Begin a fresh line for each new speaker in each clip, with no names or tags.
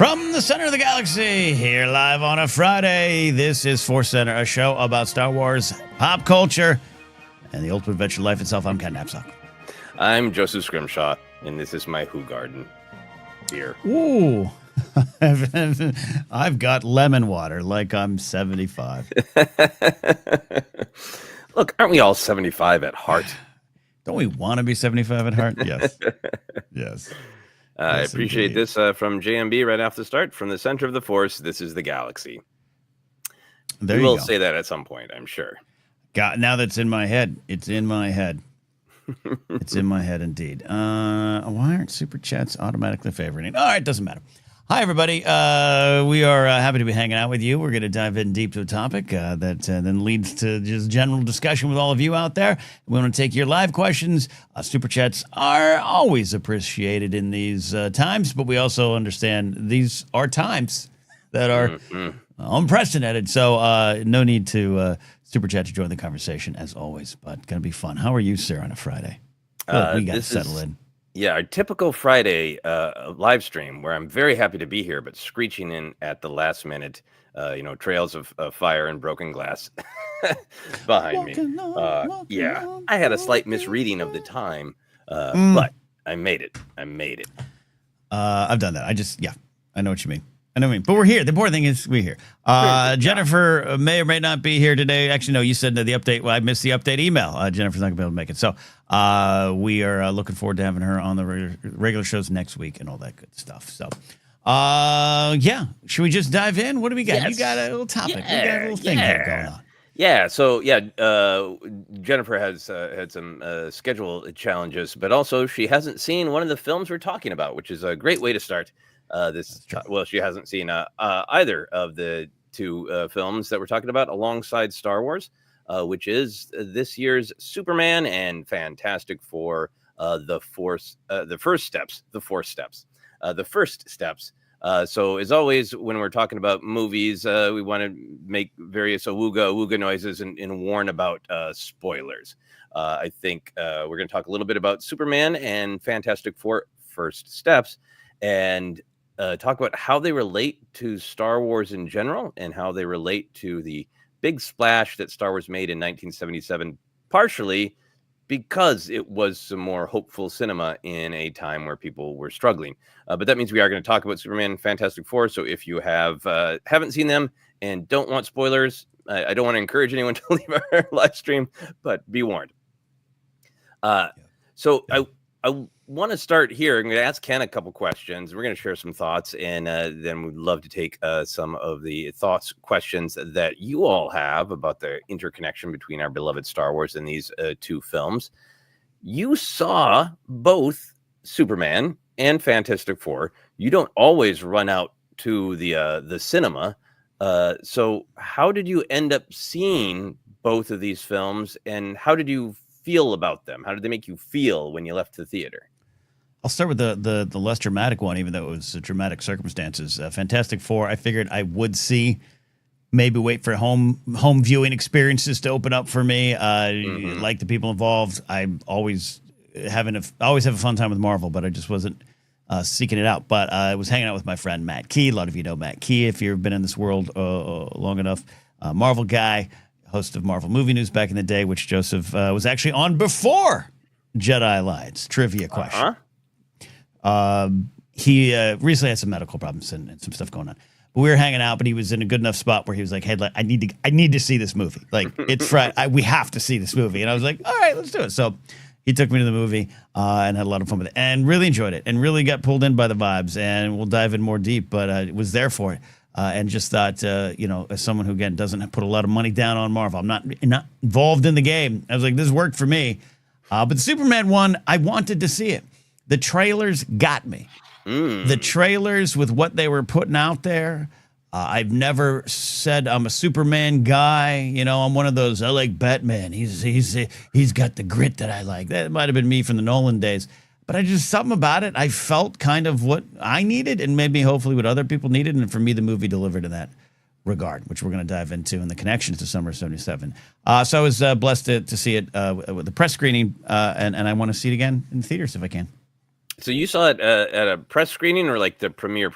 From the center of the galaxy, here live on a Friday, this is Force Center, a show about Star Wars, pop culture, and the ultimate adventure life itself. I'm Ken Knapsack.
I'm Joseph Scrimshaw, and this is my Who Garden beer.
Ooh, I've got lemon water like I'm 75.
Look, aren't we all 75 at heart?
Don't we want to be 75 at heart? Yes. Yes.
I
Yes,
appreciate
indeed.
this from JMB right off the start. From the center of the Force, this is the galaxy.
There
We
you
will
go.
say that at some point, I'm sure.
Now that's in my head. It's in my head. It's in my head indeed. Why aren't super chats automatically favoriting? All right, doesn't matter. Hi, everybody. We are happy to be hanging out with you. We're going to dive in deep to a topic that then leads to just general discussion with all of you out there. We want to take your live questions. Super chats are always appreciated in these times, but we also understand these are times that are unprecedented. So no need to super chat to join the conversation as always, but going to be fun. How are you, sir, on a Friday? I feel like we got to settle in.
Yeah, our typical Friday live stream where I'm very happy to be here, but screeching in at the last minute, trails of fire and broken glass behind me. I had a slight misreading of the time, but I made it.
I've done that. I know what you mean. But we're here. The important thing is we're here. Jennifer may or may not be here today. Actually, no, you said that the update. Well, I missed the update email. Jennifer's not going to be able to make it. So we are looking forward to having her on the regular shows next week and all that good stuff. So, should we just dive in? What do we got?
Yes.
You got a little topic. We got a little thing here going on.
Yeah, so Jennifer has had some schedule challenges, but also she hasn't seen one of the films we're talking about, which is a great way to start. She hasn't seen either of the two films that we're talking about alongside Star Wars, which is this year's Superman and Fantastic Four, the first steps. So as always, when we're talking about movies, we want to make various awooga noises and warn about spoilers. I think we're going to talk a little bit about Superman and Fantastic Four First Steps, and talk about how they relate to Star Wars in general and how they relate to the big splash that Star Wars made in 1977, partially because it was some more hopeful cinema in a time where people were struggling. But that means we are going to talk about Superman and Fantastic Four. So if you haven't seen them and don't want spoilers, I don't want to encourage anyone to leave our live stream, but be warned. I want to start here. I'm going to ask Ken a couple questions. We're going to share some thoughts, and then we'd love to take some of the questions that you all have about the interconnection between our beloved Star Wars and these two films. You saw both Superman and Fantastic Four. You don't always run out to the cinema. So how did you end up seeing both of these films, and how did you feel about them? How did they make you feel when you left the theater?
I'll start with the less dramatic one, even though it was dramatic circumstances. Fantastic Four, I figured I would see. Maybe wait for home viewing experiences to open up for me. Like the people involved, I always have a fun time with Marvel, but I just wasn't seeking it out. But I was hanging out with my friend Matt Key. A lot of you know Matt Key if you've been in this world long enough. Marvel guy, host of Marvel Movie News back in the day, which Joseph was actually on before Jedi Alliance. Trivia question. He recently had some medical problems and some stuff going on. But we were hanging out, but he was in a good enough spot where he was like, "Hey, I need to see this movie. Like, it's Friday. We have to see this movie." And I was like, "All right, let's do it." So he took me to the movie and had a lot of fun with it, and really enjoyed it, and really got pulled in by the vibes. And we'll dive in more deep, but was there for it, and just thought, as someone who again doesn't put a lot of money down on Marvel, I'm not involved in the game. I was like, this worked for me. But the Superman one, I wanted to see it. The trailers got me. The trailers with what they were putting out there. I've never said I'm a Superman guy. I'm one of those. I like Batman. He's got the grit that I like. That might have been me from the Nolan days. But I just something about it. I felt kind of what I needed, and maybe hopefully what other people needed. And for me, the movie delivered in that regard, which we're going to dive into, and the connections to Summer of '77. So I was blessed to see it with the press screening, and I want to see it again in theaters if I can.
So you saw it at a press screening or like the premiere?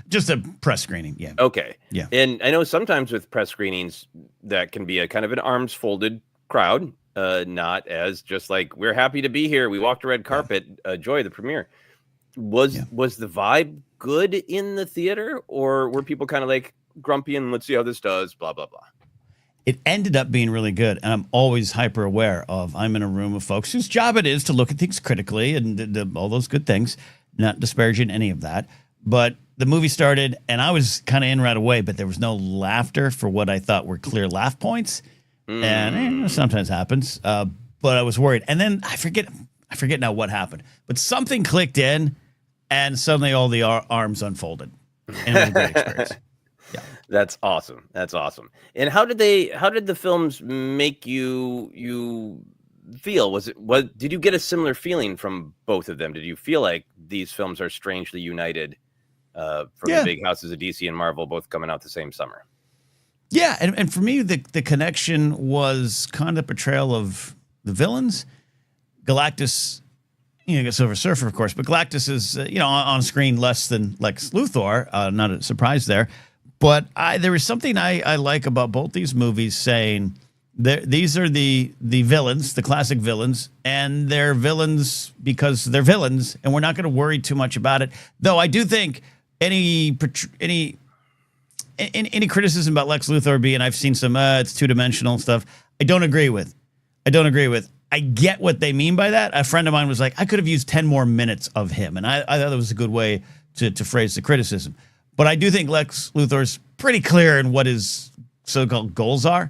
Just a press screening. Yeah.
Okay.
Yeah.
And I know sometimes with press screenings that can be a kind of an arms folded crowd, not as just like, we're happy to be here. We walked a red carpet, enjoy the premiere. Was the vibe good in the theater, or were people kind of like grumpy and let's see how this does, blah, blah, blah?
It ended up being really good. And I'm always hyper aware of, I'm in a room of folks whose job it is to look at things critically and all those good things, not disparaging any of that. But the movie started and I was kind of in right away, but there was no laughter for what I thought were clear laugh points. And sometimes happens. But I was worried. And then I forget now what happened, but something clicked in and suddenly all the arms unfolded. And it was a great experience. Yeah.
That's awesome. That's awesome. And how did the films make you feel? Did you get a similar feeling from both of them? Did you feel like these films are strangely united from the big houses of DC and Marvel, both coming out the same summer?
Yeah. And for me, the connection was kind of the portrayal of the villains. Galactus, Silver Surfer, of course, but Galactus is, on screen less than Lex Luthor. Not a surprise there. But there was something I like about both these movies saying these are the villains, the classic villains, and they're villains because they're villains, and we're not going to worry too much about it. Though I do think any criticism about Lex Luthor being, I've seen some, it's two-dimensional stuff, I don't agree with. I get what they mean by that. A friend of mine was like, I could have used 10 more minutes of him, and I thought that was a good way to phrase the criticism. But I do think Lex Luthor's pretty clear in what his so-called goals are.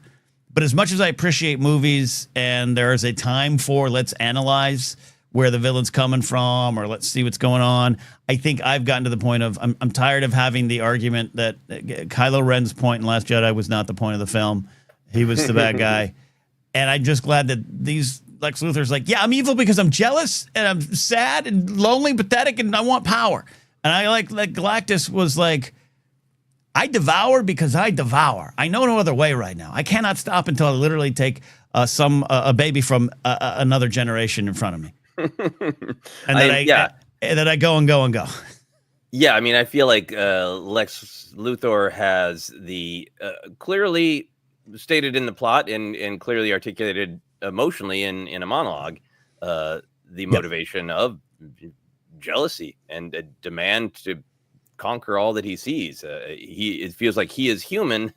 But as much as I appreciate movies and there is a time for let's analyze where the villain's coming from or let's see what's going on, I think I've gotten to the point of I'm tired of having the argument that Kylo Ren's point in Last Jedi was not the point of the film. He was the bad guy. And I'm just glad that these Lex Luthor's like, yeah, I'm evil because I'm jealous and I'm sad and lonely, pathetic, and I want power. And I like Galactus was like, I devour because I devour. I know no other way right now. I cannot stop until I literally take a baby from another generation in front of me. And then I go and go and go.
Yeah, I mean, I feel like Lex Luthor has the clearly stated in the plot and clearly articulated emotionally in a monologue, the motivation of jealousy and a demand to conquer all that he sees. It feels like he is human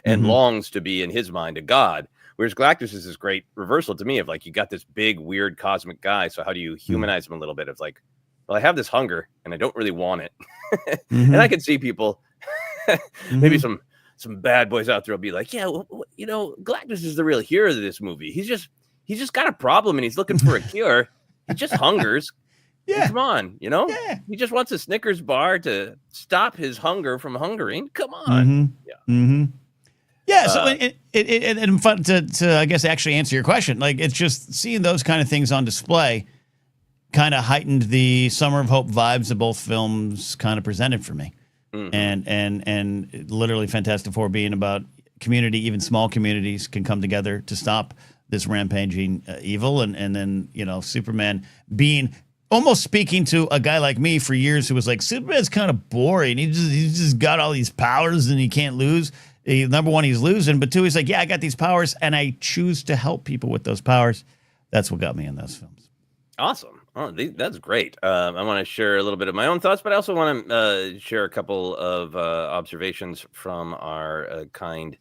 and longs to be, in his mind, a god. Whereas Galactus is this great reversal to me of like, you got this big, weird cosmic guy. So how do you humanize him a little bit? Of like, well, I have this hunger and I don't really want it. And I can see people, maybe some bad boys out there will be like, yeah, well, Galactus is the real hero of this movie. He's just got a problem and he's looking for a cure. He just hungers. Yeah. Come on, Yeah. He just wants a Snickers bar to stop his hunger from hungering. Come on.
Yeah. So and fun to I guess actually answer your question. Like, it's just seeing those kind of things on display kind of heightened the Summer of Hope vibes that both films kind of presented for me. And literally Fantastic Four being about community, even small communities can come together to stop this rampaging evil. And then, Superman being almost speaking to a guy like me for years who was like, Superman's kind of boring. He's just got all these powers and he can't lose. Number one, he's losing. But two, he's like, yeah, I got these powers and I choose to help people with those powers. That's what got me in those films.
Awesome. Oh, that's great. I want to share a little bit of my own thoughts, but I also want to share a couple of observations from our kind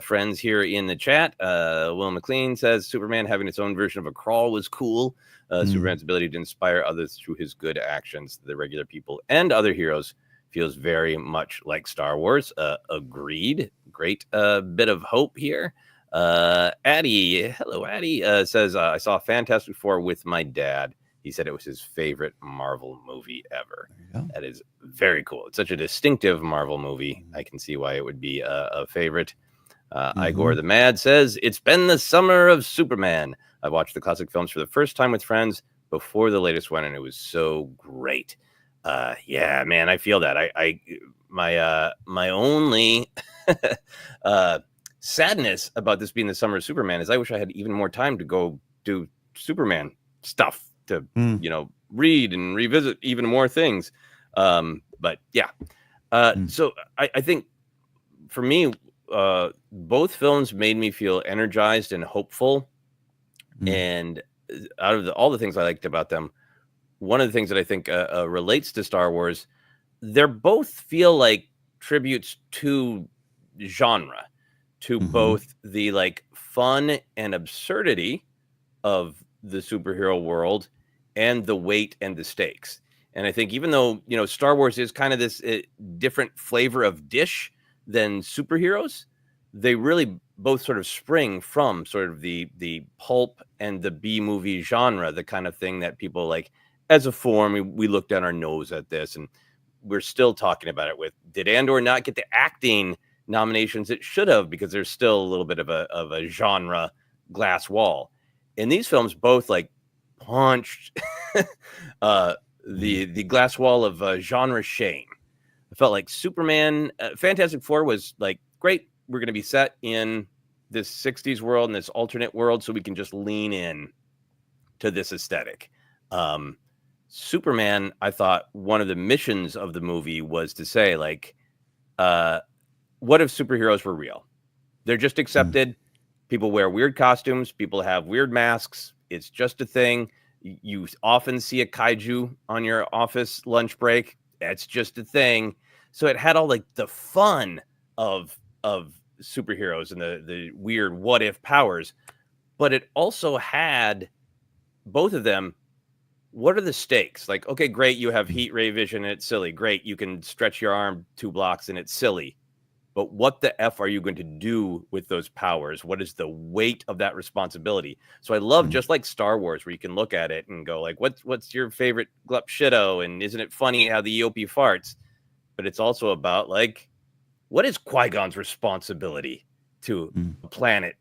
friends here in the chat. Will McLean says Superman having its own version of a crawl was cool. Superman's ability to inspire others through his good actions, the regular people and other heroes, feels very much like Star Wars. Agreed. Great bit of hope here. Addie, hello, Addie, says, I saw Fantastic Four with my dad. He said it was his favorite Marvel movie ever. That is very cool. It's such a distinctive Marvel movie. I can see why it would be a favorite. Igor the Mad says, it's been the summer of Superman. I watched the classic films for the first time with friends before the latest one, and it was so great. Yeah, man, I feel that. My only sadness about this being the summer of Superman is I wish I had even more time to go do Superman stuff to, read and revisit even more things. But But yeah,
Mm.
so I think for me, both films made me feel energized and hopeful.
Mm.
And out of all the things I liked about them, one of the things that I think relates to Star Wars, they're both feel like tributes to genre, to
Mm-hmm.
both the like fun and absurdity of the superhero world and the weight and the stakes. And I think even though, Star Wars is kind of this different flavor of dish than superheroes, they really both sort of spring from sort of the pulp and the B movie genre, the kind of thing that people like as a form. We look down our nose at this, and we're still talking about it with, did Andor not get the acting nominations it should have, because there's still a little bit of a genre glass wall. And these films both like punched uh the glass wall of genre shame. I felt like Superman, Fantastic Four was like, great, we're going to be set in this 60s world and this alternate world, so we can just lean in to this aesthetic. Superman, I thought one of the missions of the movie was to say, like, what if superheroes were real? They're just accepted. People wear weird costumes. People have weird masks. It's just a thing. You often see a kaiju on your office lunch break. That's just a thing. So it had all like the fun of superheroes and the weird what if powers, but it also had both of them. What are the stakes? Like, okay, great, you have heat ray vision and it's silly. Great, you can stretch your arm 2 blocks and it's silly. But what the F are you going to do with those powers? What is the weight of that responsibility? So I love, just like Star Wars, where you can look at it and go like, what's your favorite glup shitto? And isn't it funny how the EOP farts? But it's also about like, what is Qui-Gon's responsibility to a planet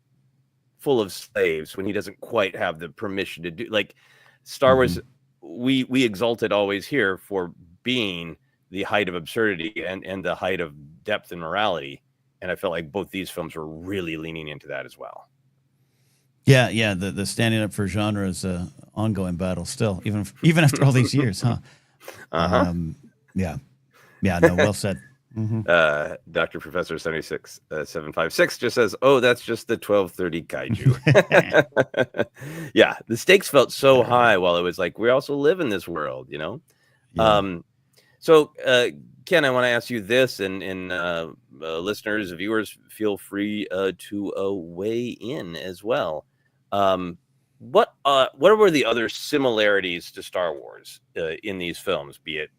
full of slaves when he doesn't quite have the permission to do, like, Star Wars, we exalt it always here for being the height of absurdity and the height of depth and morality. And I felt like both these films were really leaning into that as well.
Yeah. The standing up for genre is a ongoing battle still, even after all these years, huh? Yeah. No, well said.
Dr. Professor 756 just says, "Oh, that's just the 1230 kaiju." Yeah, the stakes felt so high while it was like, we also live in this world,
Yeah.
So Ken, I want to ask you this, and listeners, viewers, feel free to weigh in as well. What were the other similarities to Star Wars in these films, be it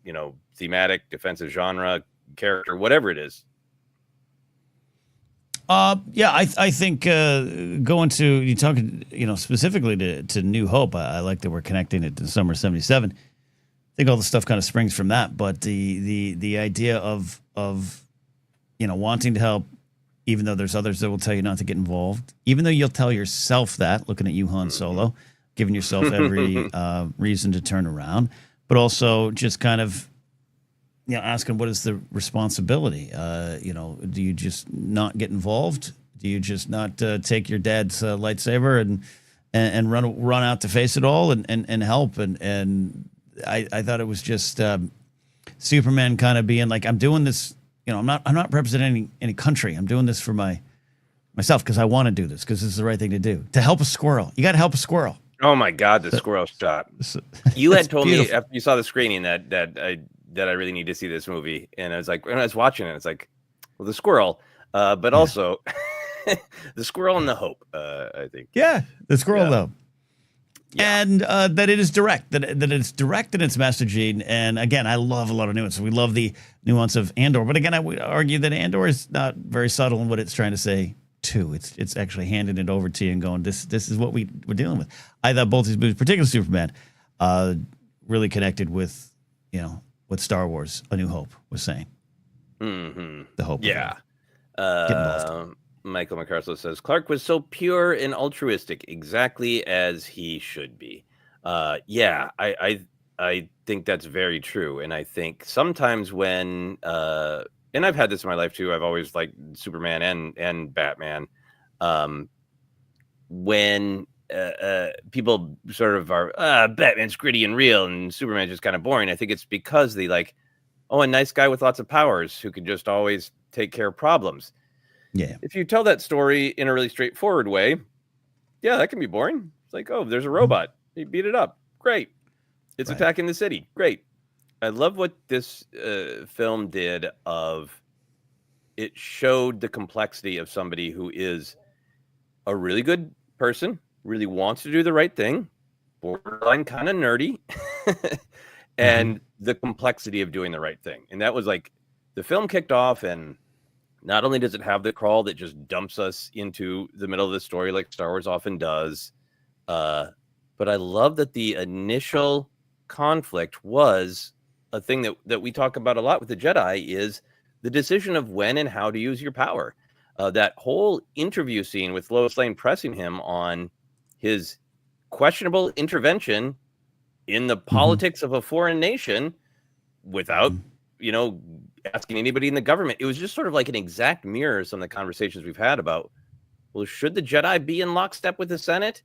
thematic, defensive genre, character, whatever it is?
Yeah, I think going to, you talking, specifically to New Hope. I like that we're connecting it to Summer '77. I think all the stuff kind of springs from that, but the idea of wanting to help, even though there's others that will tell you not to get involved, even though you'll tell yourself that, looking at you, Han Solo, giving yourself every reason to turn around, but also just kind of asking, what is the responsibility? Do you just not get involved? Do you just not take your dad's lightsaber and run out to face it all and help? And I thought it was just Superman kind of being like, I'm doing this. I'm not representing any country. I'm doing this for myself because I want to do this, because this is the right thing to do. To help a squirrel, you got to help a squirrel.
Oh my God, the squirrel shot! You had told me after you saw the screening that I really need to see this movie, and I was like, when I was watching it, it's like, well, the squirrel, but also the squirrel and the hope. I think.
Yeah, the squirrel though. Yeah. And that it is direct, that it's direct in its messaging. And again, I love a lot of nuance. We love the nuance of Andor, but again, I would argue that Andor is not very subtle in what it's trying to say too. It's actually handing it over to you and going, this is what we're dealing with. I thought both these movies, particularly Superman, really connected with what Star Wars: A New Hope was saying. The hope.
Yeah. Michael McCarthy says Clark was so pure and altruistic, exactly as he should be. Yeah, I think that's very true, and I think sometimes when and I've had this in my life too. I've always liked Superman and Batman. When people sort of are Batman's gritty and real and Superman's just kind of boring, I think it's because they like oh, a nice guy with lots of powers who can just always take care of problems.
Yeah.
If you tell that story in a really straightforward way, yeah, that can be boring. It's like, oh, there's a
Mm-hmm.
robot. He beat it up. Great. It's
Right.
attacking the city. Great. I love what this film did of it showed the complexity of somebody who is a really good person, really wants to do the right thing, borderline kind of nerdy, and the complexity of doing the right thing. And that was like the film kicked off, and not only does it have the crawl that just dumps us into the middle of the story like Star Wars often does, but I love that the initial conflict was a thing that we talk about a lot with the Jedi is the decision of when and how to use your power. That whole interview scene with Lois Lane pressing him on his questionable intervention in the politics of a foreign nation without, asking anybody in the government. It was just sort of like an exact mirror of some of the conversations we've had about, well, should the Jedi be in lockstep with the Senate?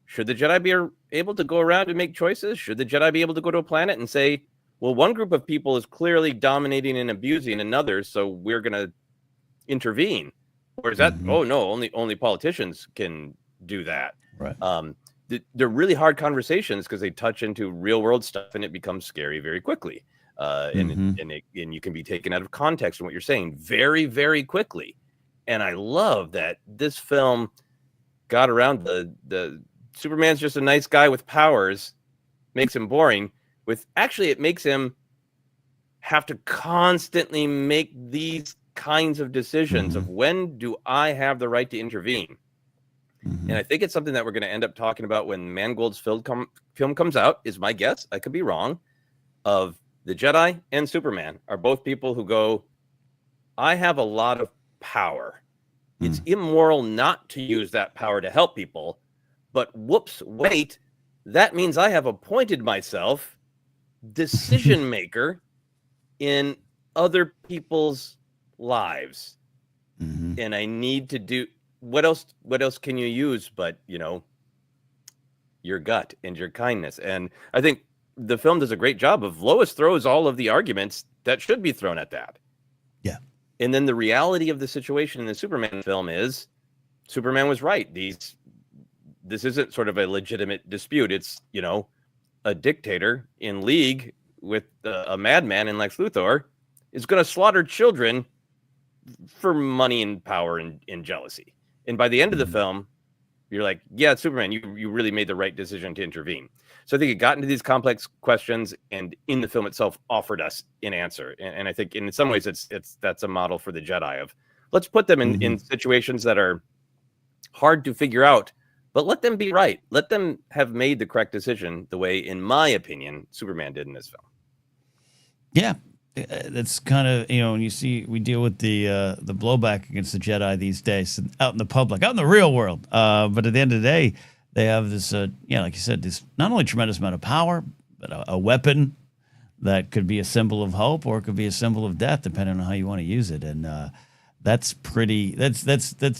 Should the Jedi be able to go around and make choices? Should the Jedi be able to go to a planet and say, well, one group of people is clearly dominating and abusing another, so we're going to intervene? Or is that, oh, no, only politicians can do that?
Right.
They're really hard conversations because they touch into real world stuff and it becomes scary very quickly. And you can be taken out of context in what you're saying very, very quickly. And I love that this film got around the Superman's just a nice guy with powers, makes him boring. It makes him have to constantly make these kinds of decisions of when do I have the right to intervene. And I think it's something that we're going to end up talking about when Mangold's film comes out, is my guess. I could be wrong. Of the Jedi and Superman are both people who go, I have a lot of power. It's immoral not to use that power to help people. But whoops, wait, that means I have appointed myself decision maker in other people's lives. And I need to do what else can you use but your gut and your kindness. And I think the film does a great job of Lois throws all of the arguments that should be thrown at that.
Yeah.
And then the reality of the situation in the Superman film is Superman was right. This isn't sort of a legitimate dispute. It's, a dictator in league with a madman in Lex Luthor is going to slaughter children for money and power and jealousy. And by the end of the film, you're like, yeah, Superman, you really made the right decision to intervene. So I think it got into these complex questions, and in the film itself offered us an answer. And I think in some ways that's a model for the Jedi of let's put them in situations that are hard to figure out, but let them be right. Let them have made the correct decision the way, in my opinion, Superman did in this film.
Yeah. That's kind of, when you see we deal with the blowback against the Jedi these days out in the public, out in the real world. But at the end of the day, they have this, like you said, this not only tremendous amount of power, but a weapon that could be a symbol of hope or it could be a symbol of death, depending on how you want to use it. And that's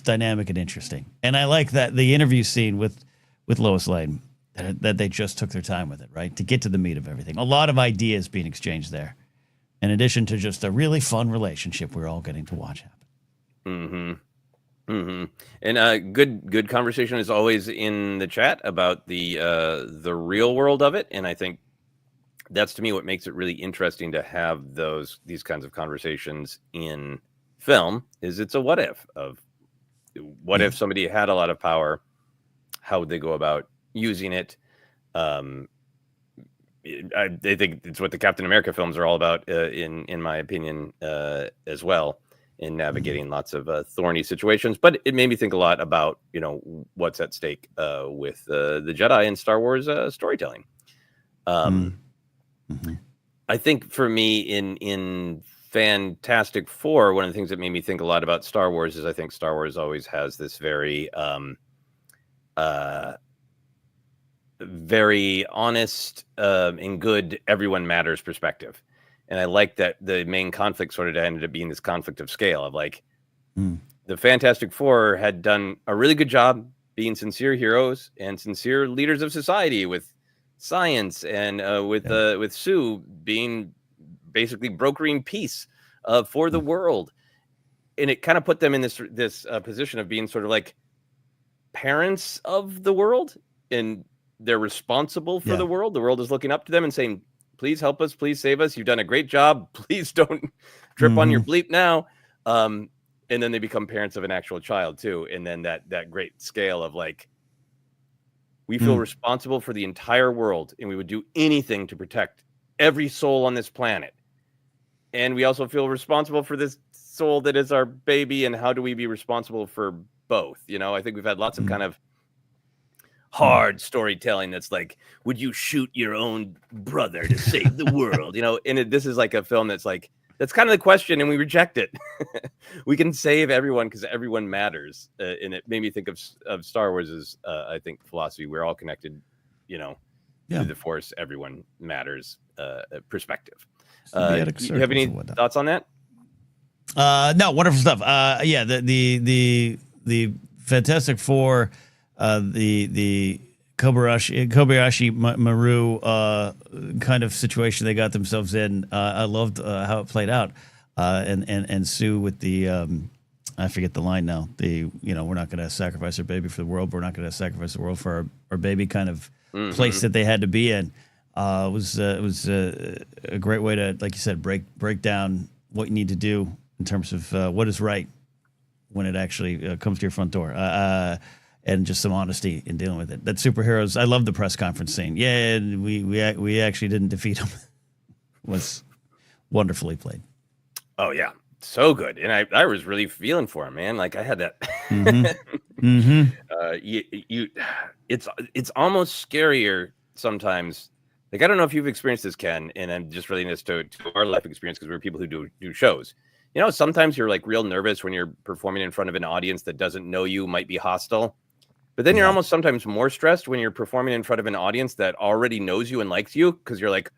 dynamic and interesting. And I like that the interview scene with Lois Lane, that they just took their time with it, right, to get to the meat of everything. A lot of ideas being exchanged there, in addition to just a really fun relationship we're all getting to watch happen.
And good conversation as always in the chat about the real world of it. And I think that's, to me, what makes it really interesting to have these kinds of conversations in film is it's a what if of what if somebody had a lot of power, how would they go about using it? I think it's what the Captain America films are all about, in my opinion, as well, in navigating lots of thorny situations. But it made me think a lot about what's at stake with the Jedi and Star Wars storytelling. I think for me in Fantastic Four, one of the things that made me think a lot about Star Wars is I think Star Wars always has this very very honest and good everyone matters perspective. And I like that the main conflict sort of ended up being this conflict of scale of like the Fantastic Four had done a really good job being sincere heroes and sincere leaders of society with science and with Sue being basically brokering peace for the world. And it kind of put them in this position of being sort of like parents of the world, and they're responsible for the world. The world is looking up to them and saying, please help us, please save us. You've done a great job. Please don't trip on your bleep now. And then they become parents of an actual child too. And then that great scale of like, we feel responsible for the entire world, and we would do anything to protect every soul on this planet. And we also feel responsible for this soul that is our baby. And how do we be responsible for both? You know, I think we've had lots of kind of hard storytelling that's like, would you shoot your own brother to save the world? You know, and this is like a film that's like, that's kind of the question, and we reject it. We can save everyone because everyone matters. And it made me think of Star Wars as, I think, philosophy. We're all connected, you know, through the Force. Everyone matters perspective. You have any thoughts on that?
No, wonderful stuff. Yeah, the Fantastic Four, the Kobayashi Maru kind of situation they got themselves in. I loved how it played out. And Sue with the I forget the line now. We're not going to sacrifice our baby for the world. But we're not going to sacrifice the world for our baby. Kind of place that they had to be in. It was a great way to, like you said, break down what you need to do in terms of what is right when it actually comes to your front door. And just some honesty in dealing with it. That superheroes, I love the press conference scene. Yeah, we actually didn't defeat him. Was wonderfully played.
Oh yeah, so good. And I was really feeling for him, man. Like I had that. It's almost scarier sometimes. Like I don't know if you've experienced this, Ken, and I'm just relating this to our life experience because we're people who do shows. You know, sometimes you're like real nervous when you're performing in front of an audience that doesn't know you, might be hostile. But then you're almost sometimes more stressed when you're performing in front of an audience that already knows you and likes you, because you're like,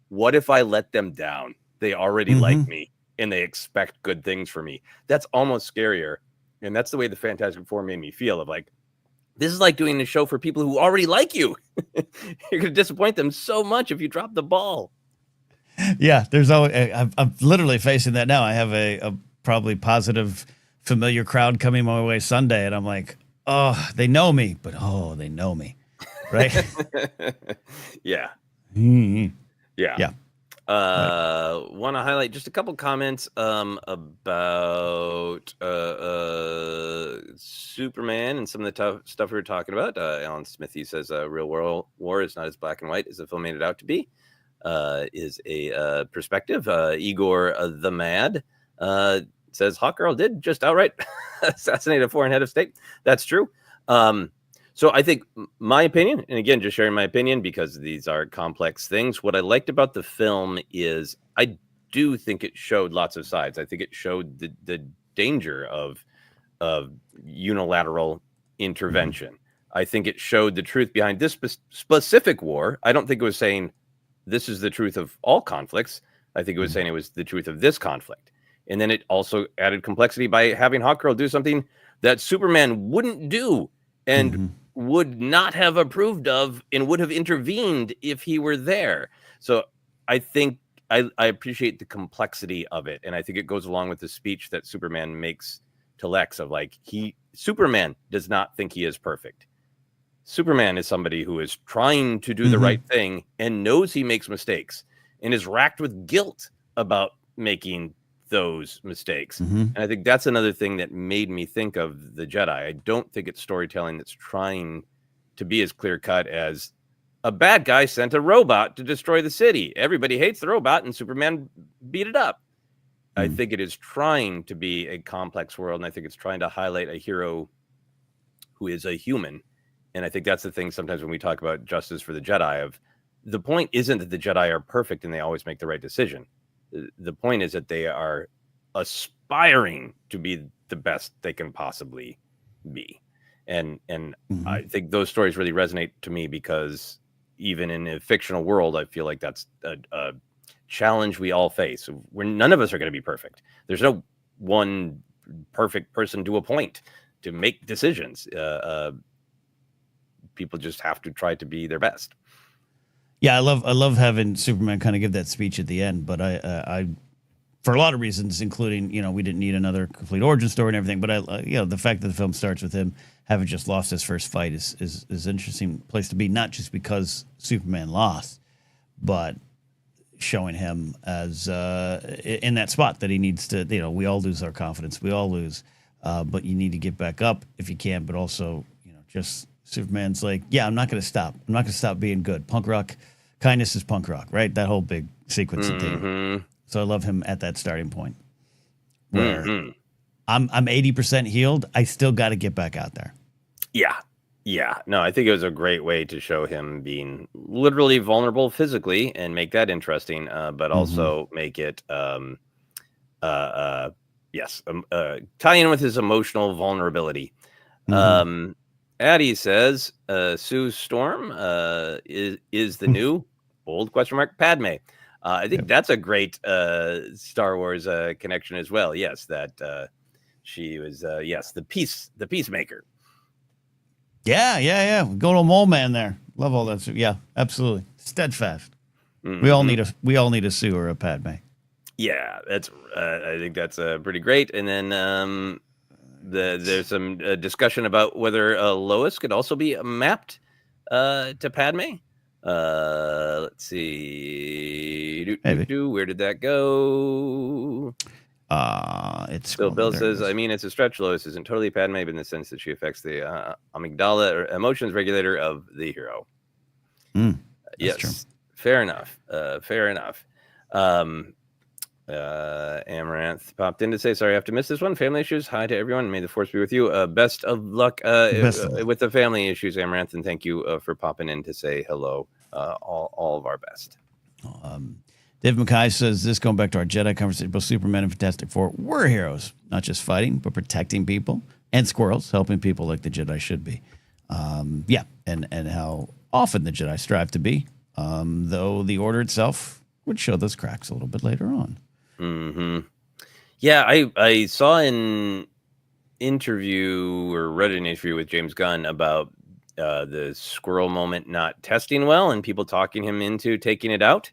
what if I let them down? They already like me and they expect good things for me. That's almost scarier. And that's the way the Fantastic Four made me feel, of like, this is like doing a show for people who already like you. You're going to disappoint them so much if you drop the ball.
Yeah, there's always, I'm literally facing that now. I have a probably positive, familiar crowd coming my way Sunday, and I'm like, oh, they know me, but they know me, right?
Yeah.
Mm-hmm.
Yeah. Want to highlight just a couple comments about Superman and some of the stuff we were talking about. Alan Smithy says real world war is not as black and white as the film made it out to be. Is a perspective. Igor the Mad says Hawkgirl did just outright assassinate a foreign head of state. That's true. So I think my opinion, and again, just sharing my opinion because these are complex things. What I liked about the film is I do think it showed lots of sides. I think it showed the danger of unilateral intervention. I think it showed the truth behind this specific war. I don't think it was saying this is the truth of all conflicts. I think it was saying it was the truth of this conflict. And then it also added complexity by having Hawkgirl do something that Superman wouldn't do and would not have approved of and would have intervened if he were there. So I think I appreciate the complexity of it. And I think it goes along with the speech that Superman makes to Lex of like, Superman does not think he is perfect. Superman is somebody who is trying to do the right thing and knows he makes mistakes and is racked with guilt about making those mistakes. And I think that's another thing that made me think of the Jedi. I don't think it's storytelling that's trying to be as clear cut as a bad guy sent a robot to destroy the city. Everybody hates the robot and Superman beat it up. I think it is trying to be a complex world. And I think it's trying to highlight a hero who is a human. And I think that's the thing sometimes when we talk about justice for the Jedi, of the point isn't that the Jedi are perfect and they always make the right decision. The point is that they are aspiring to be the best they can possibly be. And I think those stories really resonate to me because even in a fictional world, I feel like that's a challenge we all face. None of us are going to be perfect. There's no one perfect person to a point to make decisions. People just have to try to be their best.
Yeah, I love having Superman kind of give that speech at the end, but I for a lot of reasons, including we didn't need another complete origin story and everything. But the fact that the film starts with him having just lost his first fight is an interesting place to be. Not just because Superman lost, but showing him as in that spot that he needs to. We all lose our confidence. We all lose, but you need to get back up if you can. But also, just Superman's like, yeah, I'm not going to stop. I'm not going to stop being good. Punk rock, kindness is punk rock, right? That whole big sequence and thing. So I love him at that starting point where I'm 80% healed. I still got to get back out there.
Yeah. Yeah. No, I think it was a great way to show him being literally vulnerable physically and make that interesting, but also make it, tie in with his emotional vulnerability. Addie says, Sue Storm is the new old ? Padme. I think that's a great Star Wars connection as well. Yes, that she was the peacemaker.
Yeah. Good old mole man there. Love all that. Yeah, absolutely. Steadfast. We all need a Sue or a Padme.
Yeah, that's. I think that's pretty great. And then there's some discussion about whether Lois could also be mapped to Padme. Let's see. Where did that go?
It's
Bill. Bill says, I mean, it's a stretch. Lois isn't totally Padme, but in the sense that she affects the amygdala or emotions regulator of the hero. Yes, true. Fair enough. Amaranth popped in to say, sorry, I have to miss this one. Family issues. Hi to everyone. May the force be with you. Best of luck with the family issues, Amaranth, and thank you for popping in to say hello. All of our best.
Dave Mackay says, this going back to our Jedi conversation, both Superman and Fantastic Four were heroes, not just fighting, but protecting people and squirrels, helping people like the Jedi should be. And how often the Jedi strive to be, though the Order itself would show those cracks a little bit later on.
Yeah, I saw an interview or read an interview with James Gunn about the squirrel moment not testing well and people talking him into taking it out.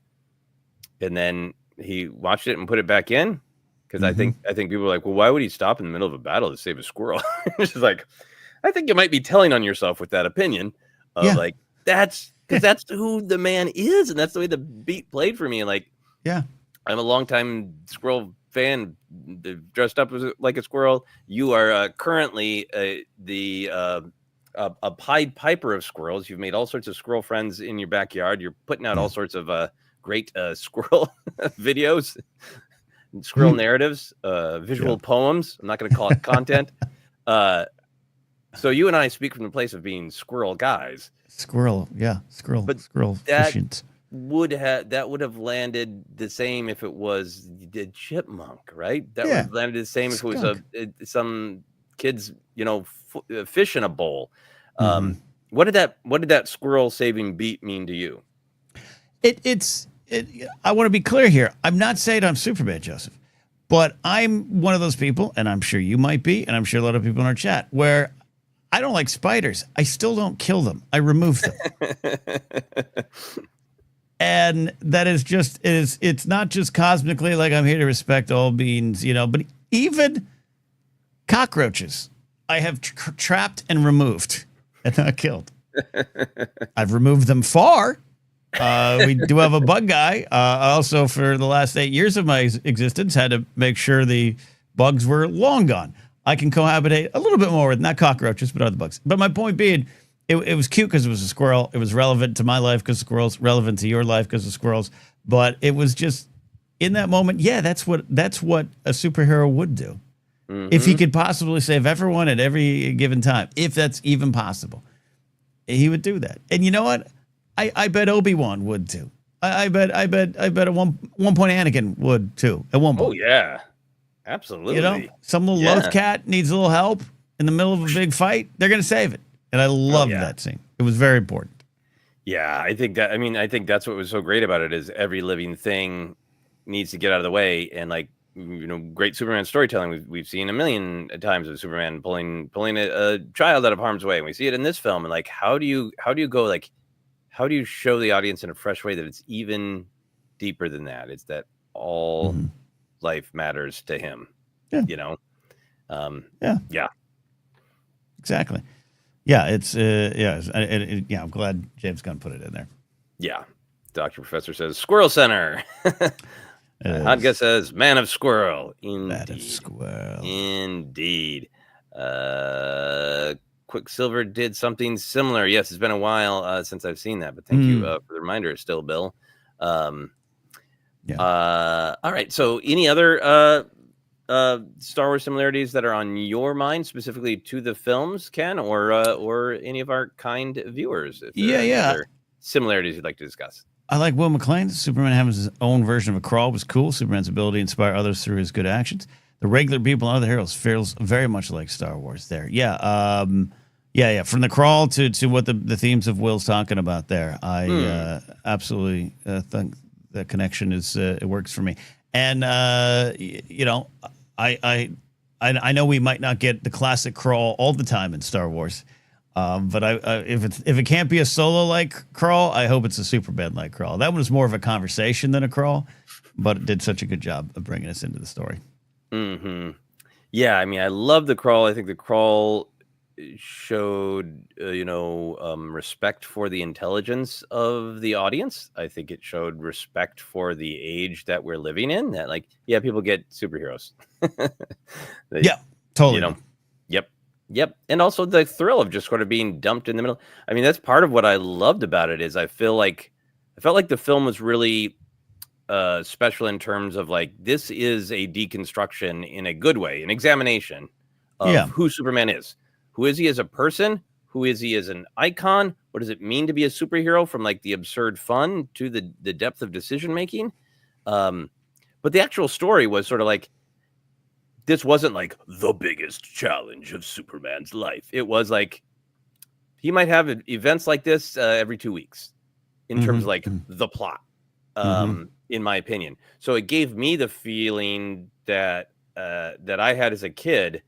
And then he watched it and put it back in because I think people were like, well, why would he stop in the middle of a battle to save a squirrel? It's just like, I think you might be telling on yourself with that opinion of like, that's because that's who the man is. And that's the way the beat played for me. Like, I'm a longtime squirrel fan, dressed up as like a squirrel. You are currently a Pied Piper of squirrels. You've made all sorts of squirrel friends in your backyard. You're putting out all sorts of great squirrel videos, squirrel narratives, visual poems. I'm not going to call it content. So you and I speak from the place of being squirrel guys. Squirrel
efficient.
That would have landed the same if it was the chipmunk, right? That would have landed the same if it was some kids, fish in a bowl. What did that squirrel saving beat mean to you?
I want to be clear here. I'm not saying I'm Superman, Joseph, but I'm one of those people, and I'm sure you might be, and I'm sure a lot of people in our chat, where I don't like spiders. I still don't kill them. I remove them. And that is just, it's not just cosmically like I'm here to respect all beings, but even cockroaches I have trapped and removed and not killed. I've removed them far. We do have a bug guy. Also, for the last 8 years of my existence, had to make sure the bugs were long gone. I can cohabitate a little bit more with not cockroaches, but other bugs. But my point being, it was cute because it was a squirrel. It was relevant to my life because of squirrels, relevant to your life because of squirrels. But it was just in that moment. Yeah, that's what a superhero would do. If he could possibly save everyone at every given time, if that's even possible, he would do that. And you know what? I bet Obi-Wan would too. I bet at one point Anakin would too at one point.
Oh yeah, absolutely.
Some little loath cat needs a little help in the middle of a big fight. They're gonna save it, and I loved that scene. It was very important.
Yeah, I think that's what was so great about it is every living thing needs to get out of the way, and great Superman storytelling we've seen a million times of Superman pulling a child out of harm's way, and we see it in this film. And how do you go how do you show the audience in a fresh way that it's even deeper than that? It's that all life matters to him.
Yeah.
You know?
Yeah. Exactly. Yeah, it's I'm glad James Gunn put it in there.
Yeah. Dr. Professor says Squirrel Center. Hodga says Man of Squirrel. Indeed. Quicksilver did something similar. Yes, it's been a while since I've seen that, but thank you for the reminder still, Bill. All right. So any other Star Wars similarities that are on your mind, specifically to the films, Ken, or any of our kind viewers? If there are any other similarities you'd like to discuss.
I like Will McClane. Superman having his own version of a crawl was cool. Superman's ability to inspire others through his good actions. The regular people and other heroes feels very much like Star Wars there. Yeah. From the crawl to what the themes of Will's talking about there. I absolutely think the connection is it works for me. And I know we might not get the classic crawl all the time in Star Wars. But if it can't be a solo like crawl, I hope it's a Superman like crawl. That one was more of a conversation than a crawl, but it did such a good job of bringing us into the story.
Yeah, I mean, I love the crawl. I think the crawl showed respect for the intelligence of the audience. I think it showed respect for the age that we're living in. That people get superheroes.
Totally.
Yep. And also the thrill of just sort of being dumped in the middle. I mean, that's part of what I loved about it is I felt like the film was really special in terms of this is a deconstruction in a good way, an examination of who Superman is. Who is he as a person? Who is he as an icon? What does it mean to be a superhero, from the absurd fun to the depth of decision making? But the actual story was sort of this wasn't the biggest challenge of Superman's life. It was he might have events like this every 2 weeks in terms of the plot, in my opinion. So it gave me the feeling that I had as a kid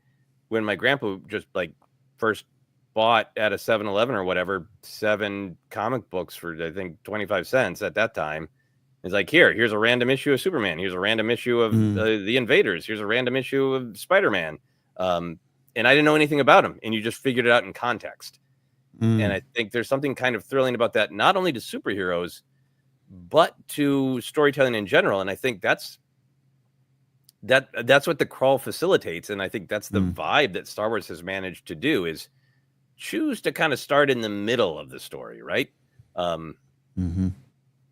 when my grandpa just first bought at a 7-Eleven or whatever 7 comic books for I think 25 cents at that time. It's here's a random issue of Superman. Here's a random issue of the Invaders. Here's a random issue of Spider-Man. And I didn't know anything about him. And you just figured it out in context. And I think there's something kind of thrilling about that, not only to superheroes, but to storytelling in general. And I think that's what the crawl facilitates. And I think that's the vibe that Star Wars has managed to do, is choose to kind of start in the middle of the story, right?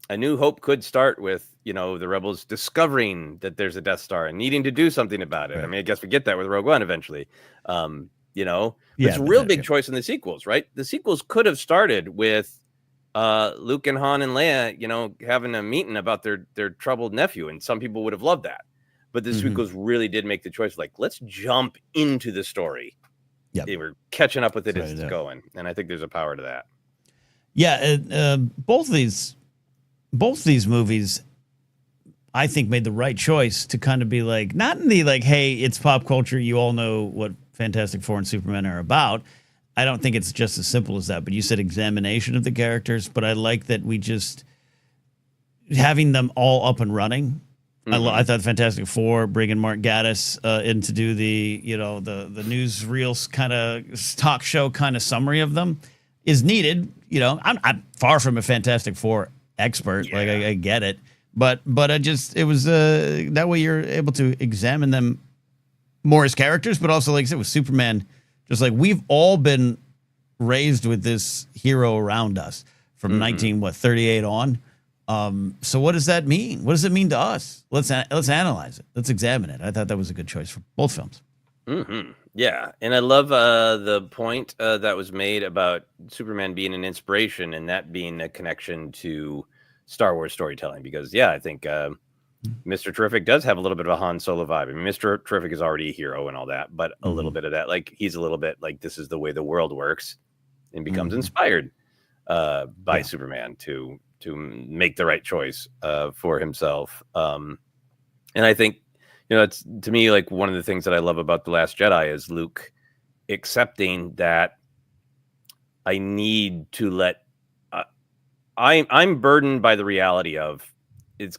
A New Hope could start with, the rebels discovering that there's a Death Star and needing to do something about it. Right. I mean, I guess we get that with Rogue One eventually. It's a real big choice in the sequels, right? The sequels could have started with Luke and Han and Leia, having a meeting about their troubled nephew, and some people would have loved that. But the sequels really did make the choice, let's jump into the story. Yep. They were catching up with it as it's going, and I think there's a power to that.
Yeah, both these movies, I think, made the right choice to kind of be not in the hey, it's pop culture, you all know what Fantastic Four and Superman are about. I don't think it's just as simple as that, but you said examination of the characters, but I like that we just having them all up and running. I thought Fantastic Four, bringing Mark Gatiss in to do the newsreel kind of talk show kind of summary of them is needed. I'm far from a Fantastic Four expert. Yeah. I get it, but it was that way you're able to examine them more as characters, but also like I said with Superman, just we've all been raised with this hero around us from 1938 on. So what does that mean? What does it mean to us? Let's analyze it. Let's examine it. I thought that was a good choice for both films.
Yeah, and I love the point that was made about Superman being an inspiration and that being a connection to Star Wars storytelling. Because I think Mr. Terrific does have a little bit of a Han Solo vibe. I mean, Mr. Terrific is already a hero and all that, but a little bit of that, he's a little bit this is the way the world works, and becomes inspired by Superman to make the right choice for himself. And I think, it's to me, one of the things that I love about The Last Jedi is Luke accepting that I need to let I'm burdened by the reality of it's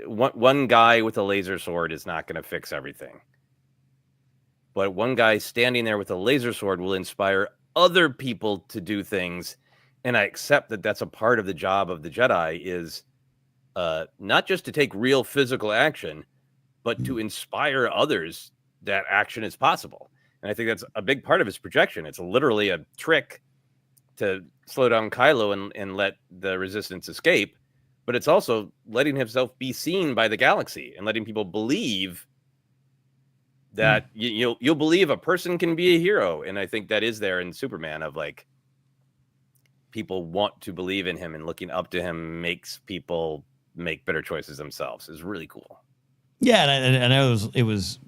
one guy with a laser sword is not going to fix everything. But one guy standing there with a laser sword will inspire other people to do things. And I accept that that's a part of the job of the Jedi is not just to take real physical action, but to inspire others that action is possible. And I think that's a big part of his projection. It's literally a trick to slow down Kylo and let the Resistance escape. But it's also letting himself be seen by the galaxy and letting people believe that you'll believe a person can be a hero. And I think that is there in Superman of like people want to believe in him, and looking up to him makes people make better choices themselves. Is really cool.
Yeah, and I know it was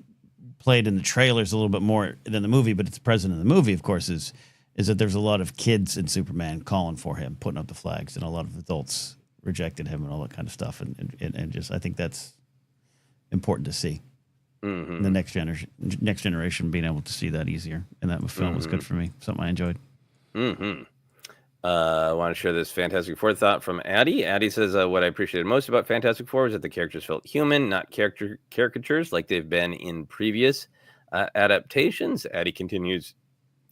played in the trailers a little bit more than the movie, but it's present in the movie, of course, is that there's a lot of kids in Superman calling for him, putting up the flags, and a lot of adults rejected him and all that kind of stuff. And just I think that's important to see. Mm-hmm. The next generation being able to see that easier. And that film was good for me. Something I enjoyed.
Mm-hmm. I want to share this Fantastic Four thought from Addie. Addie says, what I appreciated most about Fantastic Four is that the characters felt human, not caricatures like they've been in previous adaptations. Addie continues,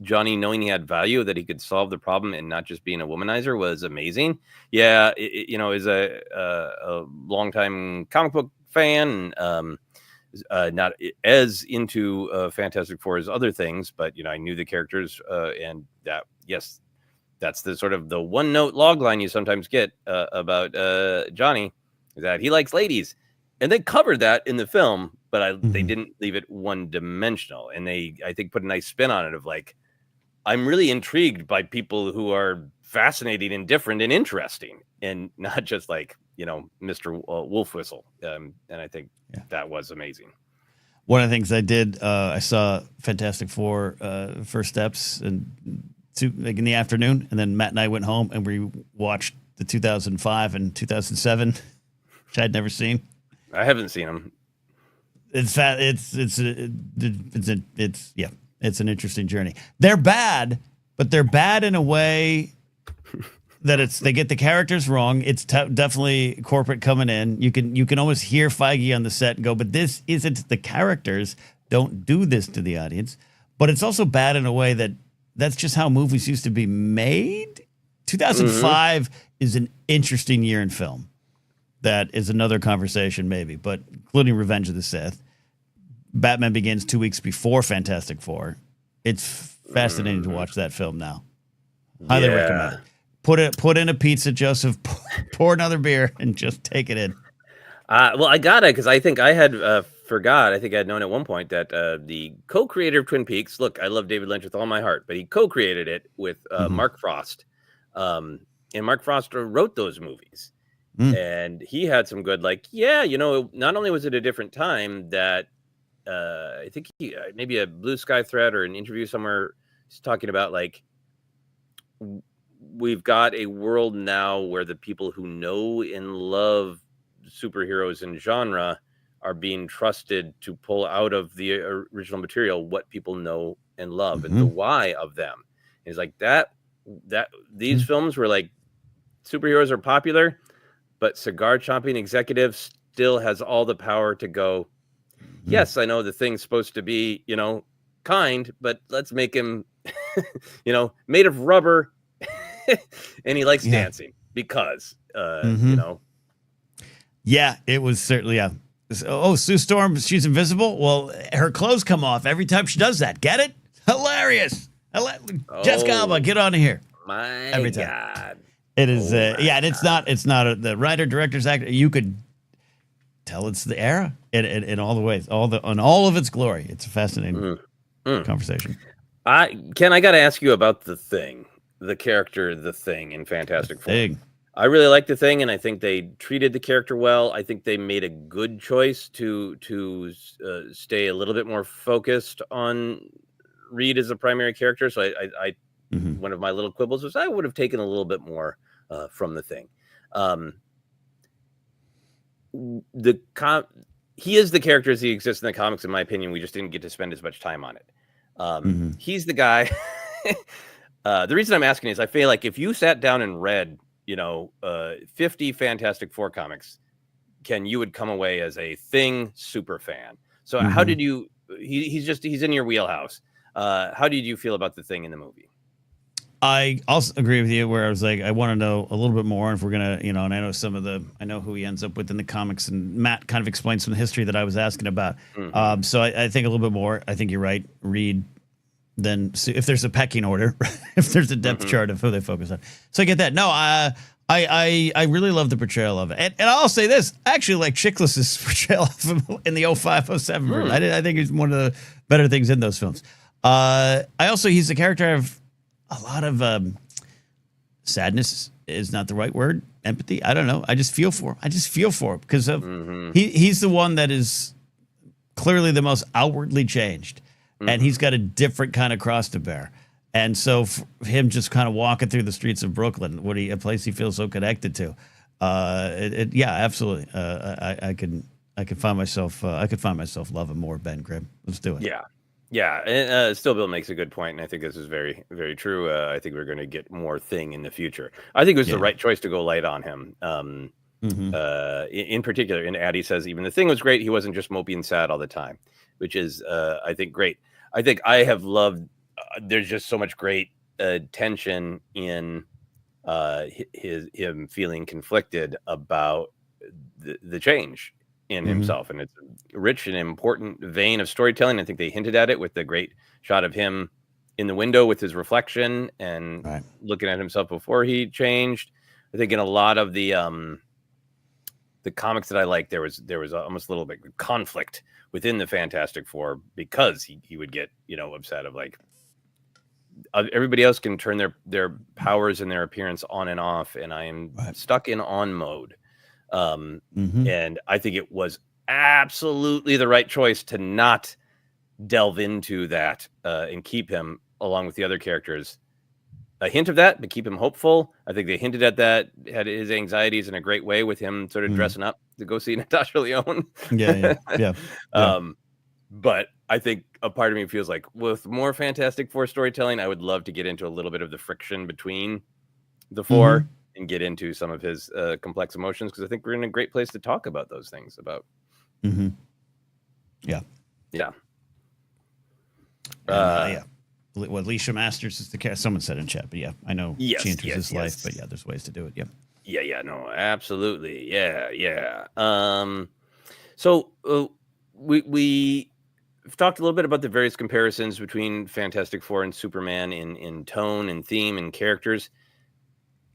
Johnny knowing he had value, that he could solve the problem and not just being a womanizer was amazing. Yeah, is a longtime comic book fan, not as into Fantastic Four as other things, but I knew the characters, and that, yes, that's the sort of the one note log line you sometimes get about Johnny, is that he likes ladies, and they covered that in the film, but they didn't leave it one dimensional, and they, I think, put a nice spin on it of like, I'm really intrigued by people who are fascinating and different and interesting, and not just like Mr. Wolf Whistle. And I think that was amazing.
One of the things I did, I saw Fantastic Four First Steps and like in the afternoon, and then Matt and I went home and we watched the 2005 and 2007, which I'd never seen.
I haven't seen them.
It's an interesting journey. They're bad, but they're bad in a way that they get the characters wrong. It's definitely corporate coming in. You can almost hear Feige on the set and go, but this isn't the characters. Don't do this to the audience. But it's also bad in a way that's just how movies used to be made. 2005 is an interesting year in film. That is another conversation maybe, but including Revenge of the Sith. Batman Begins 2 weeks before Fantastic Four. It's fascinating to watch that film now. Highly recommend it. Put in a pizza, Joseph. Pour another beer and just take it in.
Well, I got it because I think I had forgot. I think I had known at one point that the co-creator of Twin Peaks. Look, I love David Lynch with all my heart, but he co-created it with Mark Frost, and Mark Frost wrote those movies, and he had some good. Like, not only was it a different time that. I think he maybe a Blue Sky thread or an interview somewhere he's talking about like we've got a world now where the people who know and love superheroes and genre are being trusted to pull out of the original material what people know and love and the why of them. And it's like that these films were like superheroes are popular, but cigar chomping executive still has all the power to go, yes, I know the thing's supposed to be, kind, but let's make him, made of rubber. And he likes dancing because,
Yeah, it was certainly, Sue Storm, she's invisible? Well, her clothes come off every time she does that. Get it? Hilarious. Jessica Alba, get on here.
My
every time.
God.
It is, and it's not the writer, director's actor. You could tell it's the era in all the ways, on all of its glory. It's a fascinating conversation.
Ken, I got to ask you about the Thing, the character, the Thing in Fantastic Four.
Thing.
I really like the Thing, and I think they treated the character well. I think they made a good choice to stay a little bit more focused on Reed as a primary character. So I one of my little quibbles was I would have taken a little bit more from the Thing. He is the character as he exists in the comics, in my opinion. We just didn't get to spend as much time on it. He's the guy. The reason I'm asking is I feel like if you sat down and read 50 Fantastic Four comics, Ken, you would come away as a Thing super fan. So how did you? He's in your wheelhouse. How did you feel about the Thing in the movie?
I also agree with you where I was like, I want to know a little bit more if we're going to, and I know I know who he ends up with in the comics, and Matt kind of explained some of the history that I was asking about. So I think a little bit more. I think you're right. Read, then see if there's a pecking order, if there's a depth chart of who they focus on. So I get that. No, I really love the portrayal of it. And I'll say this, I actually like Chiklis's portrayal of him in the 05-07 version. I think he's one of the better things in those films. He's a character I've a lot of sadness is not the right word. Empathy. I don't know. I just feel for him. Because of he's the one that is clearly the most outwardly changed, and he's got a different kind of cross to bear. And so for him just kind of walking through the streets of Brooklyn, a place he feels so connected to. Yeah, absolutely. I could find myself loving more Ben Grimm. Let's do it.
Yeah, and Still Bill makes a good point, and I think this is very, very true. I think we're going to get more Thing in the future. I think it was the right choice to go light on him. In particular, and Addie says even the Thing was great. He wasn't just mopey and sad all the time, which is, I think, great. I think I have loved. There's just so much great tension in him feeling conflicted about the change in himself, and it's a rich and important vein of storytelling. I think they hinted at it with the great shot of him in the window with his reflection and looking at himself before he changed. I think in a lot of the comics that I like, there was almost a little bit of conflict within the Fantastic Four because he would get upset of like everybody else can turn their powers and their appearance on and off, and I am stuck in on mode. And I think it was absolutely the right choice to not delve into that and keep him, along with the other characters, a hint of that, but keep him hopeful. I think they hinted at that, had his anxieties in a great way with him sort of dressing up to go see Natasha Lyonne.
Yeah.
But I think a part of me feels like with more Fantastic Four storytelling, I would love to get into a little bit of the friction between the four and get into some of his complex emotions, because I think we're in a great place to talk about those things.
Yeah. Alicia Masters is the cast. Someone said in chat, but yeah, I know she enters his life, but yeah, there's ways to do it.
No, absolutely. So we've talked a little bit about the various comparisons between Fantastic Four and Superman in tone and theme and characters.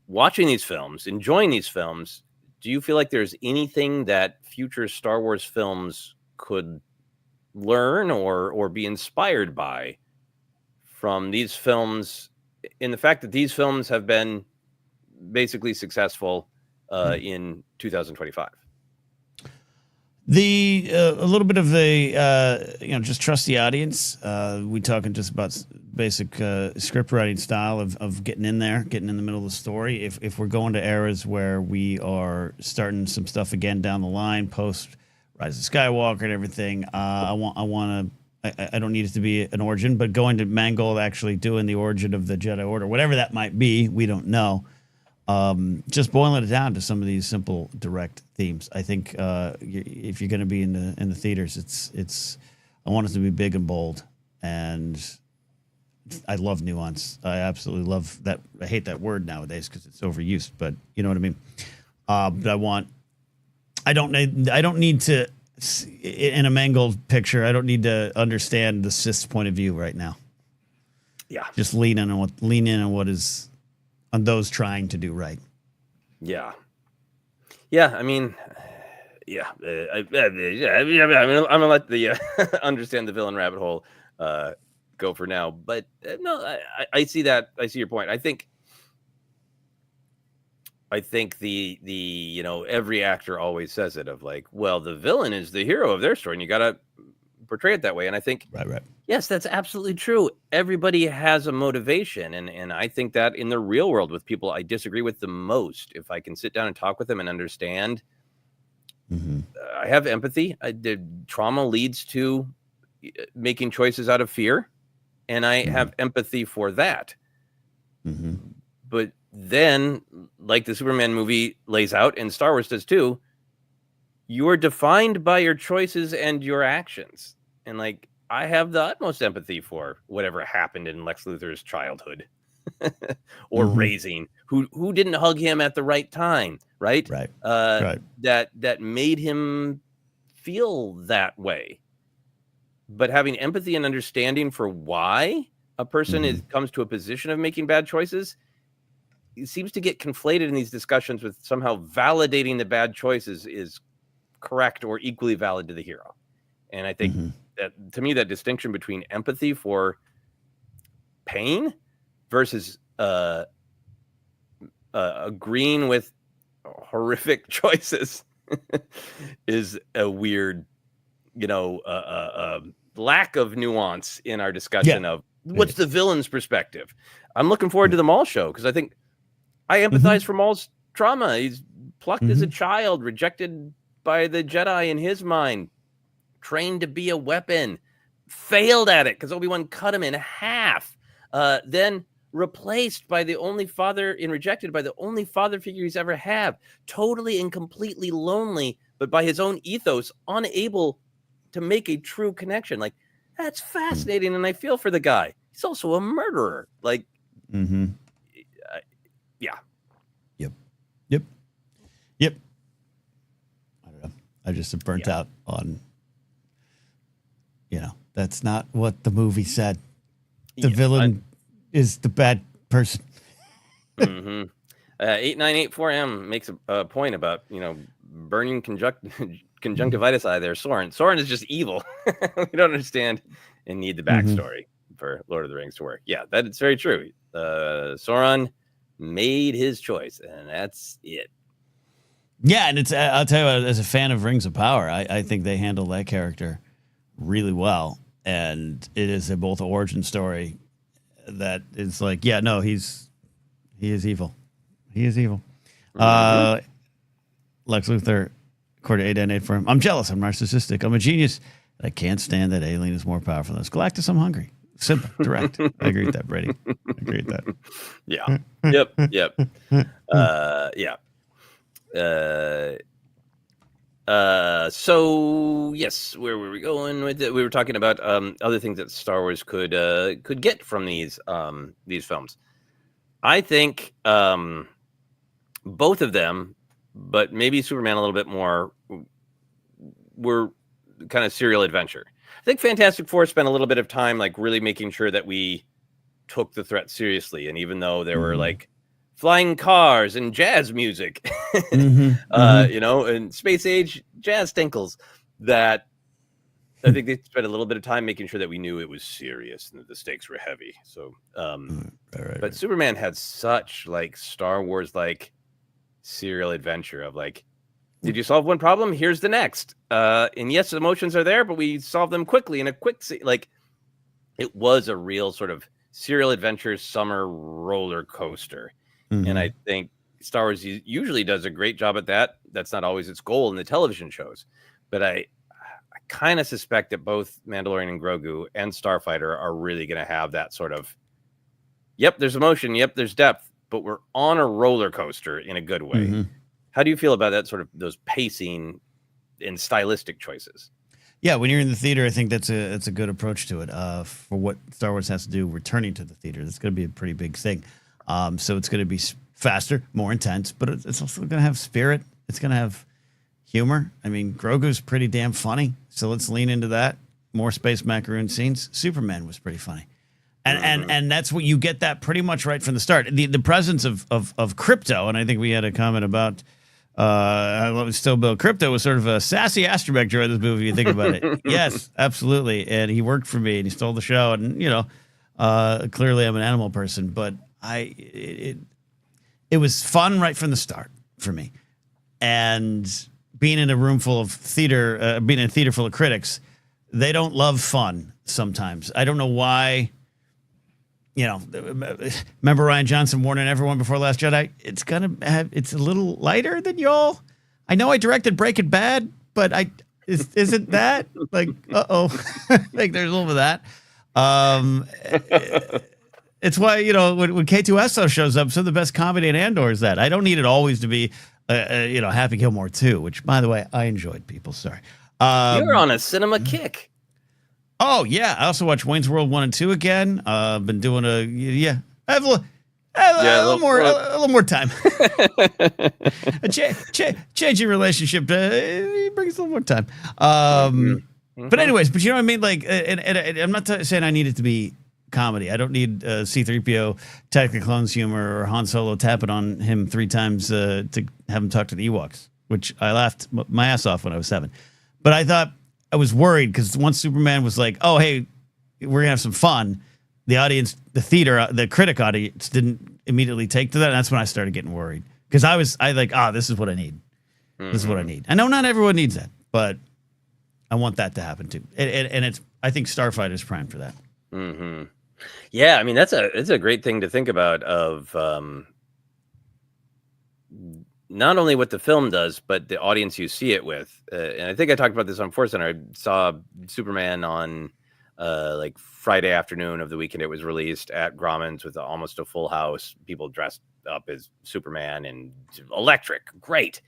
Watching these films, enjoying these films, do you feel like there's anything that future Star Wars films could learn or be inspired by from these films, in the fact that these films have been basically successful in 2025?
A little bit of the just trust the audience. We talking just about basic script writing style of getting in the middle of the story. If we're going to eras where we are starting some stuff again down the line, post Rise of Skywalker and everything, I don't need it to be an origin, but going to Mangold, actually doing the origin of the Jedi Order, whatever that might be, we don't know. Just boiling it down to some of these simple, direct themes. I think if you're going to be in the theaters, it's I want it to be big and bold, and I love nuance. I absolutely love that. I hate that word nowadays because it's overused, but you know what I mean. But I don't need to in a Mangold picture. I don't need to understand the Sith's point of view right now.
Yeah,
just lean in on what is. On those trying to do right.
I mean, I'm gonna let the understand the villain rabbit hole go for now. But no, I see that. I see your point. I think the every actor always says it of like, well, the villain is the hero of their story, and you gotta portray it that way. And I think
right.
Yes, that's absolutely true. Everybody has a motivation. And I think that in the real world with people I disagree with the most, if I can sit down and talk with them and understand, I have empathy. The trauma leads to making choices out of fear. And I have empathy for that. But then like the Superman movie lays out, and Star Wars does too, you are defined by your choices and your actions. And like, I have the utmost empathy for whatever happened in Lex Luthor's childhood or raising, who didn't hug him at the right time, right?
Right.
That made him feel that way. But having empathy and understanding for why a person comes to a position of making bad choices, it seems to get conflated in these discussions with somehow validating the bad choices is correct or equally valid to the hero. And I think that, to me, that distinction between empathy for pain versus agreeing with horrific choices is a weird, lack of nuance in our discussion of what's the villain's perspective. I'm looking forward to the Maul show because I think I empathize for Maul's trauma. He's plucked as a child, rejected by the Jedi in his mind, trained to be a weapon, failed at it because Obi-Wan cut him in half, then replaced by the only father and rejected by the only father figure he's ever had, totally and completely lonely, but by his own ethos, unable to make a true connection. Like, that's fascinating, and I feel for the guy. He's also a murderer. Like, yeah.
Yep. I don't know. I just burnt out on, that's not what the movie said. The villain is the bad person.
8984M makes a point about, burning conjunctivitis out of there. Soren is just evil. We don't understand and need the backstory for Lord of the Rings to work. Yeah, that is very true. Sauron made his choice, and that's it.
Yeah, and it's I'll tell you what, as a fan of Rings of Power, I think they handle that character really well, and it is a both origin story that is like, he is evil. He is evil. Lex Luthor, according to 898 for him, I'm jealous, I'm narcissistic, I'm a genius, and I can't stand that alien is more powerful than us. Galactus, I'm hungry. Simple, direct. I agree with that, Brady. I agree with that.
Yeah. Yep. So yes, where were we going with it? We were talking about other things that Star Wars could get from these films. I think both of them, but maybe Superman a little bit more, were kind of serial adventure. I think Fantastic Four spent a little bit of time like really making sure that we took the threat seriously, and even though there were like flying cars and jazz music, and space age jazz tinkles, that I think they spent a little bit of time making sure that we knew it was serious and that the stakes were heavy. So, but Superman had such like Star Wars like serial adventure of like, did you solve one problem? Here's the next. And yes, emotions are there, but we solve them quickly in a quick like, it was a real sort of serial adventure summer roller coaster. And I think Star Wars usually does a great job at that. That's not always its goal in the television shows, but I kind of suspect that both Mandalorian and Grogu and Starfighter are really going to have that sort of, yep, there's emotion, yep, there's depth, but we're on a roller coaster in a good way. How do you feel about that sort of those pacing and stylistic choices?
Yeah, when you're in the theater, I think that's a good approach to it. For what Star Wars has to do, returning to the theater, that's going to be a pretty big thing. So it's going to be faster, more intense, but it's also going to have spirit. It's going to have humor. I mean, Grogu's pretty damn funny, so let's lean into that. More space macaroon scenes. Superman was pretty funny, and that's what you get that pretty much right from the start. The presence of Crypto, and I think we had a comment about. I love Still Bill. Crypto was sort of a sassy astromech during this movie. If you think about it, yes, absolutely, and he worked for me, and he stole the show, and clearly I'm an animal person, but it was fun right from the start for me, and being in a room full of theater, being in a theater full of critics, they don't love fun sometimes. I don't know why. Remember Rian Johnson warning everyone before Last Jedi? It's a little lighter than y'all. I know I directed Breaking Bad, but isn't that like, like there's a little bit of that. It's why, when K2SO shows up, some of the best comedy in Andor is that. I don't need it always to be, Happy Gilmore 2, which, by the way, I enjoyed, people. Sorry.
You're on a cinema kick.
Oh, yeah. I also watched Wayne's World 1 and 2 again. Been doing I have a little more time. A changing relationship brings a little more time. But anyways, but you know what I mean? Like, and I'm not saying I need it to be comedy. I don't need C-3PO Attack of the Clones humor or Han Solo tapping on him 3 times to have him talk to the Ewoks, which I laughed my ass off when I was 7. But I thought, I was worried because once Superman was like, oh, hey, we're going to have some fun, the audience, the critic audience didn't immediately take to that. And that's when I started getting worried because this is what I need. This is what I need. I know not everyone needs that, but I want that to happen too. And I think Starfighter's primed for that.
Mm-hmm. Yeah, I mean it's a great thing to think about of not only what the film does, but the audience you see it with. And I think I talked about this on Force Center. I saw Superman on like Friday afternoon of the weekend it was released at Grauman's with almost a full house, people dressed up as Superman and electric, great.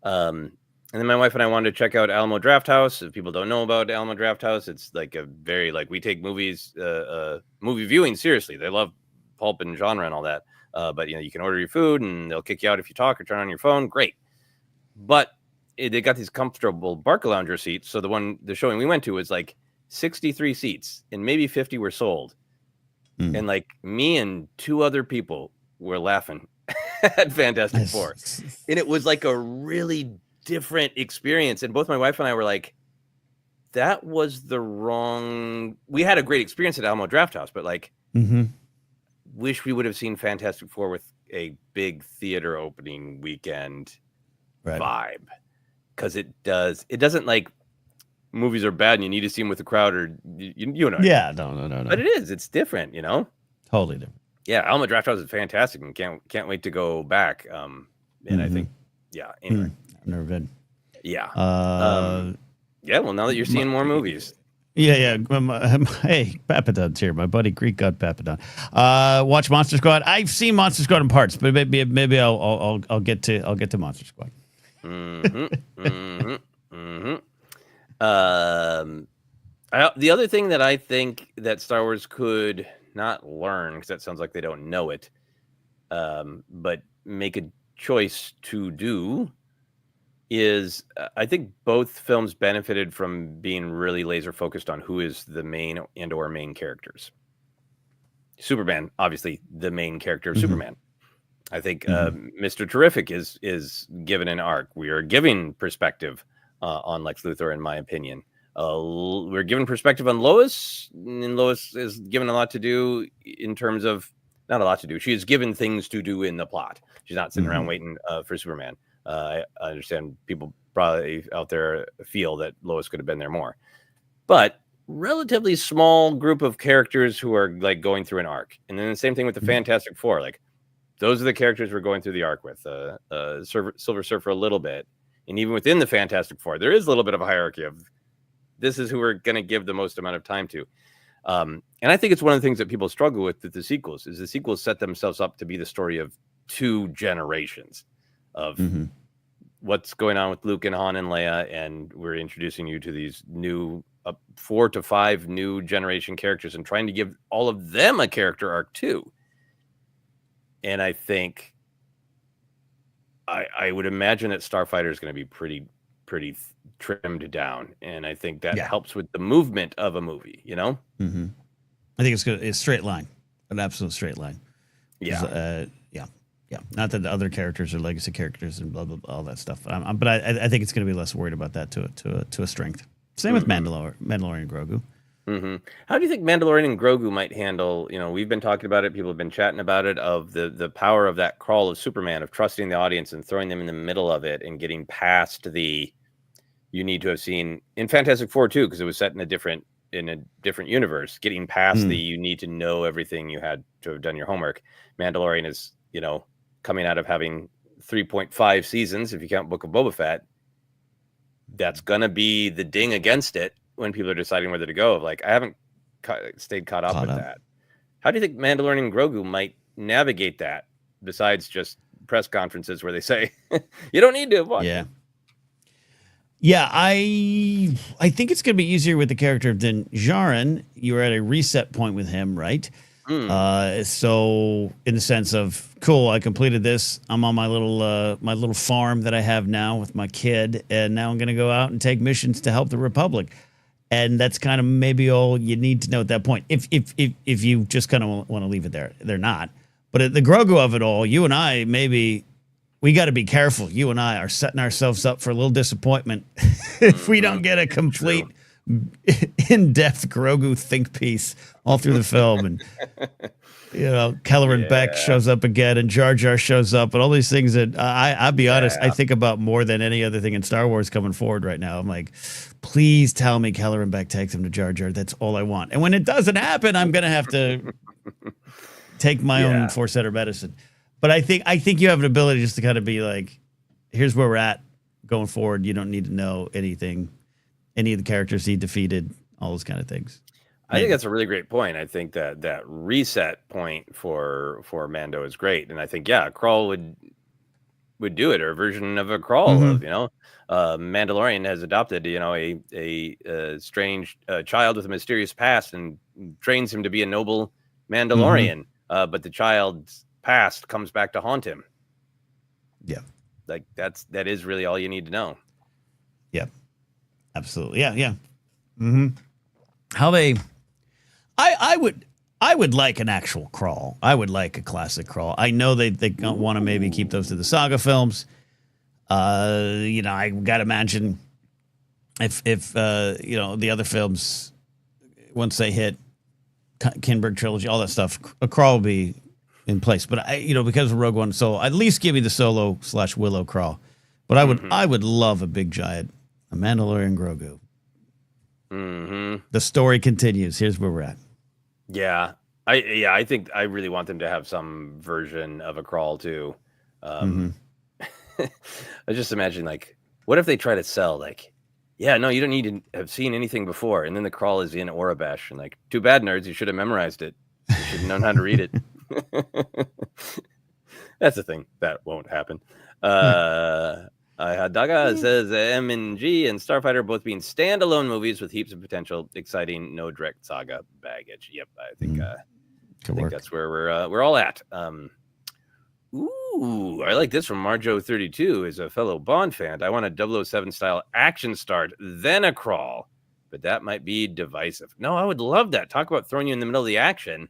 And then my wife and I wanted to check out Alamo Drafthouse. If people don't know about Alamo Drafthouse, it's like a very we take movies, movie viewing seriously. They love pulp and genre and all that. But you can order your food and they'll kick you out if you talk or turn on your phone. Great. But they got these comfortable Barca Lounger seats. So the showing we went to was like 63 seats and maybe 50 were sold. And like me and 2 other people were laughing at Fantastic Four. And it was like a really different experience. And both my wife and I were like, that was the wrong. We had a great experience at Alamo Drafthouse, but wish we would have seen Fantastic Four with a big theater opening weekend vibe. Because it doesn't like movies are bad and you need to see them with a crowd or you know.
Yeah, no.
But it's different,
Totally different.
Yeah, Alamo Drafthouse is fantastic and can't wait to go back. And I think, anyway.
I've never been.
Yeah. Well, now that you're seeing more movies.
Yeah. Hey, Papadon's here. My buddy Greek God Papadon. Watch Monster Squad. I've seen Monster Squad in parts, but maybe I'll get to Monster Squad.
The other thing that I think that Star Wars could not learn, because that sounds like they don't know it, but make a choice to do, is I think both films benefited from being really laser focused on who is the main and/or main characters. Superman, obviously, the main character of Superman. I think Mr. Terrific is given an arc. We are giving perspective on Lex Luthor, in my opinion. We're given perspective on Lois, and Lois is given a lot to do in terms of not a lot to do. She is given things to do in the plot. She's not sitting around waiting for Superman. I understand people probably out there feel that Lois could have been there more, but relatively small group of characters who are like going through an arc. And then the same thing with the Fantastic Four. Like those are the characters we're going through the arc with. Silver Surfer a little bit, and even within the Fantastic Four, there is a little bit of a hierarchy of this is who we're going to give the most amount of time to. And I think it's one of the things that people struggle with the sequels is the sequels set themselves up to be the story of 2 generations of what's going on with Luke and Han and Leia. And we're introducing you to these new 4 to 5 new generation characters and trying to give all of them a character arc too. And I think I would imagine that Starfighter is going to be pretty trimmed down, and I think that helps with the movement of a movie. I
think it's good. It's straight line, an absolute straight line. Yeah. Not that the other characters are legacy characters and blah blah blah all that stuff. But I think it's going to be less worried about that to a strength. Same with Mandalorian and Grogu.
How do you think Mandalorian and Grogu might handle? We've been talking about it. People have been chatting about it. Of the power of that crawl of Superman, of trusting the audience and throwing them in the middle of it and getting past the. You need to have seen in Fantastic Four too, because it was set in a different universe. Getting past the you need to know everything, you had to have done your homework. Mandalorian is coming out of having 3.5 seasons, if you count Book of Boba Fett. That's gonna be the ding against it when people are deciding whether to go. Like I haven't stayed caught up with that. How do you think Mandalorian and Grogu might navigate that besides just press conferences where they say, you don't need to watch
Yeah.
it?
Yeah, I think it's going to be easier with the character than Jaren. You're at a reset point with him, right? So in the sense of, cool, I completed this. I'm on my little farm that I have now with my kid, and now I'm going to go out and take missions to help the Republic. And that's kind of maybe all you need to know at that point. If you just kind of want to leave it there, they're not. But at the Grogu of it all, you and I we got to be careful. You and I are setting ourselves up for a little disappointment if we don't get a complete, in-depth Grogu think piece all through the film. And, Kelleran Beck shows up again, and Jar Jar shows up, and all these things that I'll be honest, I think about more than any other thing in Star Wars coming forward right now. I'm like, please tell me Kelleran Beck takes him to Jar Jar. That's all I want. And when it doesn't happen, I'm going to have to take my own four-setter medicine. But I think you have an ability just to kind of be like, here's where we're at going forward. You don't need to know anything, any of the characters he defeated, all those kind of things.
I think that's a really great point. I think that reset point for Mando is great, and I think Crawl would do it, or a version of a Crawl of Mandalorian has adopted a strange child with a mysterious past and trains him to be a noble Mandalorian, but the child's past comes back to haunt him.
Yeah,
like that is really all you need to know.
Yeah, absolutely. Yeah. How they. I would like an actual Crawl. I would like a classic Crawl. I know they want to maybe keep those to the saga films. I got to imagine if the other films, once they hit Kinberg trilogy, all that stuff, a Crawl will be in place. But because of Rogue One, so at least give me the Solo / Willow Crawl. But I would love a big giant, a Mandalorian Grogu. The story continues. Here's where we're at.
I think I really want them to have some version of a Crawl too. I just imagine, like, what if they try to sell, like, you don't need to have seen anything before, and then the Crawl is in Aurebesh, and like, too bad, nerds, you should have memorized it. You should have known how to read it. That's the thing that won't happen. Daga says M&G and Starfighter both being standalone movies with heaps of potential, exciting, no direct saga baggage. Yep, I think that's where we're all at. Ooh, I like this from Marjo32, is a fellow Bond fan. I want a 007 style action start, then a Crawl, but that might be divisive. No, I would love that. Talk about throwing you in the middle of the action.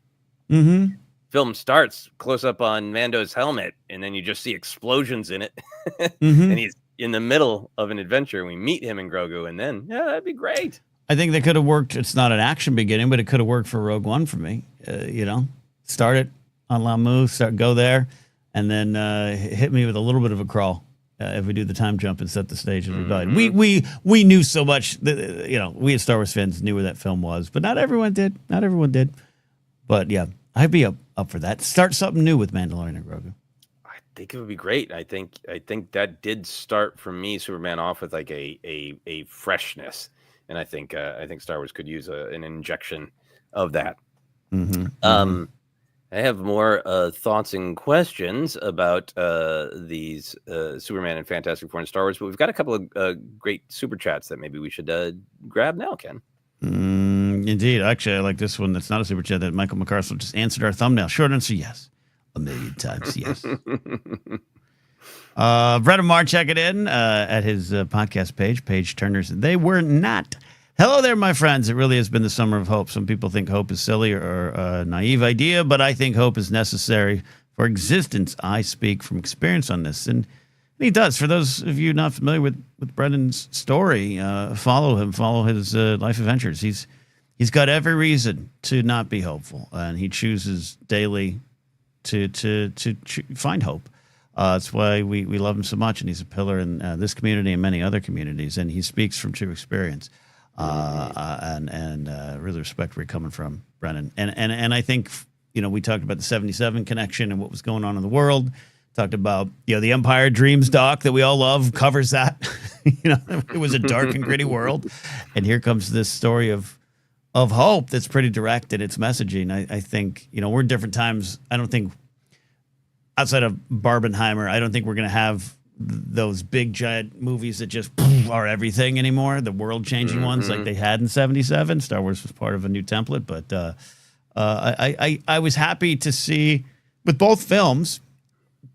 Film starts close up on Mando's helmet, and then you just see explosions in it. And he's in the middle of an adventure, and we meet him and Grogu, and then that'd be great.
I think they could have worked. It's not an action beginning, but it could have worked for Rogue One for me. Start it on Lamu, go there, and then hit me with a little bit of a Crawl if we do the time jump and set the stage of rebellion. We knew so much. We as Star Wars fans knew where that film was, but not everyone did. But yeah, I'd be up for that. Start something new with Mandalorian and Grogu.
I think it would be great. I think that did start for me, Superman, off with like a freshness, and I think Star Wars could use an injection of that. I have more thoughts and questions about these Superman and Fantastic Four and Star Wars, but we've got a couple of great super chats that maybe we should grab now, Ken.
Indeed. Actually, I like this one. That's not a super chat that Michael McCarthy just answered our thumbnail. Short answer, yes. 1,000,000 times, yes. Brendan Marr checking in at his podcast page Turners. They were not. Hello there, my friends. It really has been the summer of hope. Some people think hope is silly or a naive idea, but I think hope is necessary for existence. I speak from experience on this. And he does. For those of you not familiar with Brendan's story, follow him, follow his life adventures. He's got every reason to not be hopeful, and he chooses daily to find hope. That's why we love him so much, and he's a pillar in this community and many other communities, and he speaks from true experience. And really respect where you're coming from, Brennan. And I think, we talked about the 77 connection and what was going on in the world. Talked about, the Empire Dreams doc that we all love covers that. It was a dark and gritty world. And here comes this story of of hope that's pretty direct in its messaging. I think, we're in different times. I don't think outside of Barbenheimer, I don't think we're going to have those big giant movies that just are everything anymore. The world changing ones like they had in '77. Star Wars was part of a new template, but I was happy to see with both films,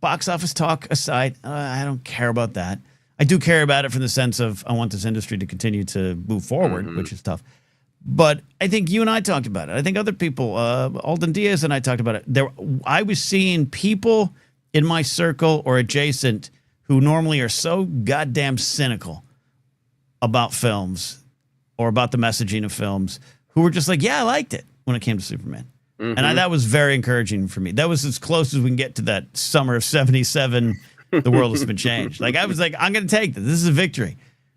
box office talk aside, I don't care about that. I do care about it from the sense of I want this industry to continue to move forward, which is tough. But I think you and I talked about it. I think other people, Alden Diaz and I talked about it. I was seeing people in my circle or adjacent who normally are so goddamn cynical about films or about the messaging of films who were just like, yeah, I liked it when it came to Superman. And that was very encouraging for me. That was as close as we can get to that summer of '77. The world has been changed. Like I was like, I'm going to take this. This is a victory.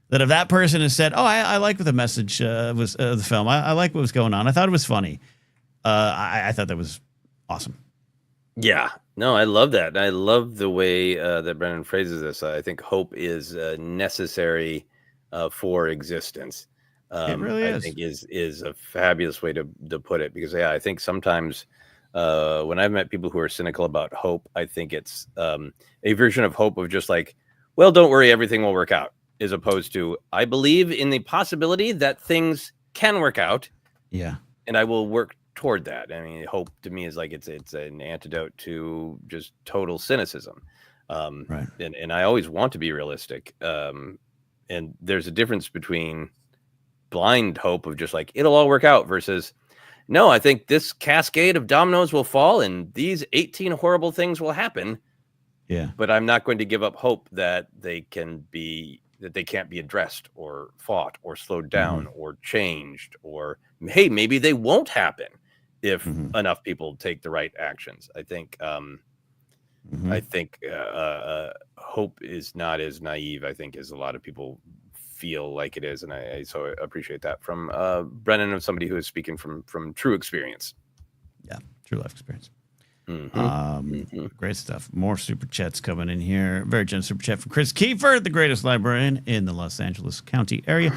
That if that person has said, oh, I like what the message was the film. I like what was going on. I thought it was funny. I thought that was awesome.
Yeah. No, I love that. I love the way that Brennan phrases this. I think hope is necessary for existence.
It really is.
I think is a fabulous way to put it, because I think sometimes when I've met people who are cynical about hope, I think it's a version of hope of just like, well, don't worry, everything will work out, as opposed to I believe in the possibility that things can work out.
Yeah.
And I will work toward that. I mean, hope to me is like it's an antidote to just total cynicism.
Right.
And I always want to be realistic. And there's a difference between blind hope of just like it'll all work out versus no, I think this cascade of dominoes will fall and these 18 horrible things will happen.
Yeah.
But I'm not going to give up hope that they can't be addressed or fought or slowed down or changed, or hey, maybe they won't happen if enough people take the right actions. I think hope is not as naive, I think, as a lot of people feel like it is, and I so appreciate that from Brennan, of somebody who is speaking from true experience.
Yeah, true life experience. Great stuff. More super chats coming in here. Very generous super chat from Chris Kiefer, the greatest librarian in the Los Angeles County area.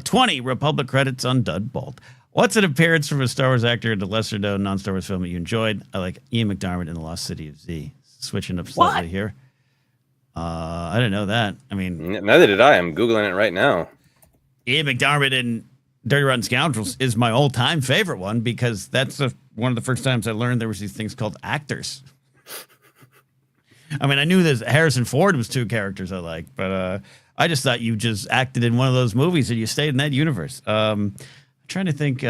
20 Republic credits on Dud Bolt. What's an appearance from a Star Wars actor in a lesser known non-Star Wars film that you enjoyed? I like Ian McDiarmid in The Lost City of Z. Switching up slightly here. I didn't know that. I mean,
neither did I. I'm Googling it right now.
Ian McDiarmid in Dirty Rotten Scoundrels is my all-time favorite one because that's one of the first times I learned there was these things called actors. I mean, I knew that Harrison Ford was two characters I liked, but I just thought you just acted in one of those movies and you stayed in that universe. I'm trying to think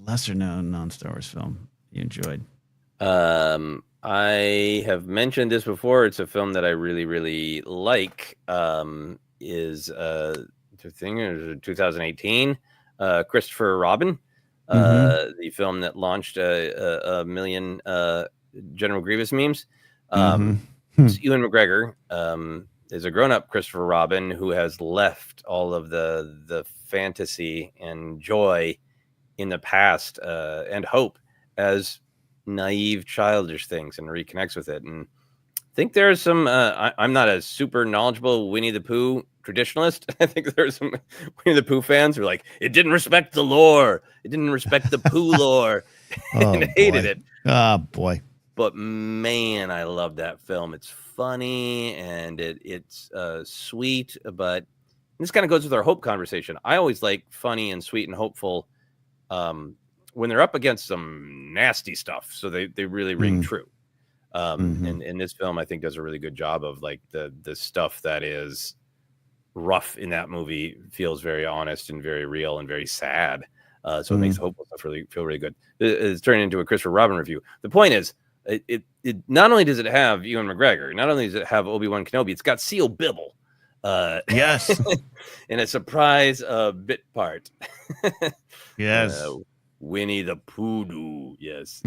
lesser-known non-Star Wars film you enjoyed.
I have mentioned this before. It's a film that I really, really like. Is the thing is 2018, Christopher Robin, the film that launched a million General Grievous memes. Ewan McGregor is a grown-up Christopher Robin who has left all of the fantasy and joy in the past and hope as naive, childish things, and reconnects with it. And I think there's some I'm not a super knowledgeable Winnie the Pooh traditionalist. I think there's some Winnie the Pooh fans who are like, it didn't respect the lore, it didn't respect the Pooh lore, and hated it.
Oh boy.
But man, I love that film. It's funny and it's sweet, but this kind of goes with our hope conversation. I always like funny and sweet and hopeful when they're up against some nasty stuff, so they really ring true. And this film, I think, does a really good job of like the stuff that is rough in that movie feels very honest and very real and very sad. So it makes hopeful stuff really feel really good. It's turning into a Christopher Robin review. The point is, it not only does it have Ewan McGregor, not only does it have Obi-Wan Kenobi, it's got Seal Bibble.
Yes,
in a surprise bit part.
Yes.
Winnie the Pooh. Yes.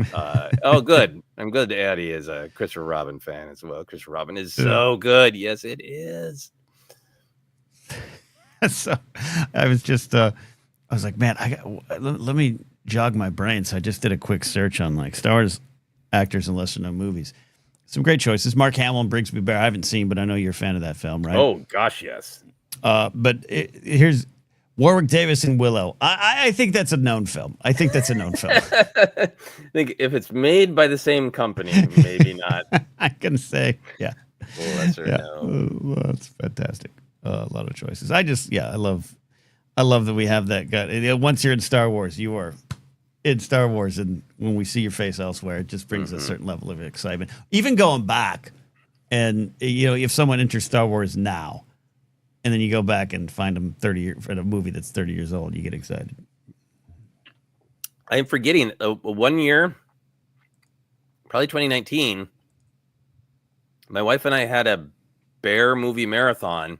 Oh, good. I'm glad that Addie is a Christopher Robin fan as well. Christopher Robin is so good. Yes, it is.
So I was just, I was like, man, let me jog my brain. So I just did a quick search on like Star Wars actors and lesser known movies. Some great choices. Mark Hamill and Brigsby Bear. I haven't seen, but I know you're a fan of that film, right?
Oh gosh, yes.
But here's Warwick Davis and Willow. I think that's a known film. I think that's a known film.
I think if it's made by the same company, maybe not.
I can say, yeah.
Lesser known.
Well, that's fantastic. A lot of choices. I love that we have that guy. Once you're in Star Wars, you are in Star Wars, and when we see your face elsewhere, it just brings a certain level of excitement. Even going back, and if someone enters Star Wars now, and then you go back and find them 30 years in a movie that's 30 years old, you get excited.
I'm forgetting 1 year, probably 2019. My wife and I had a bear movie marathon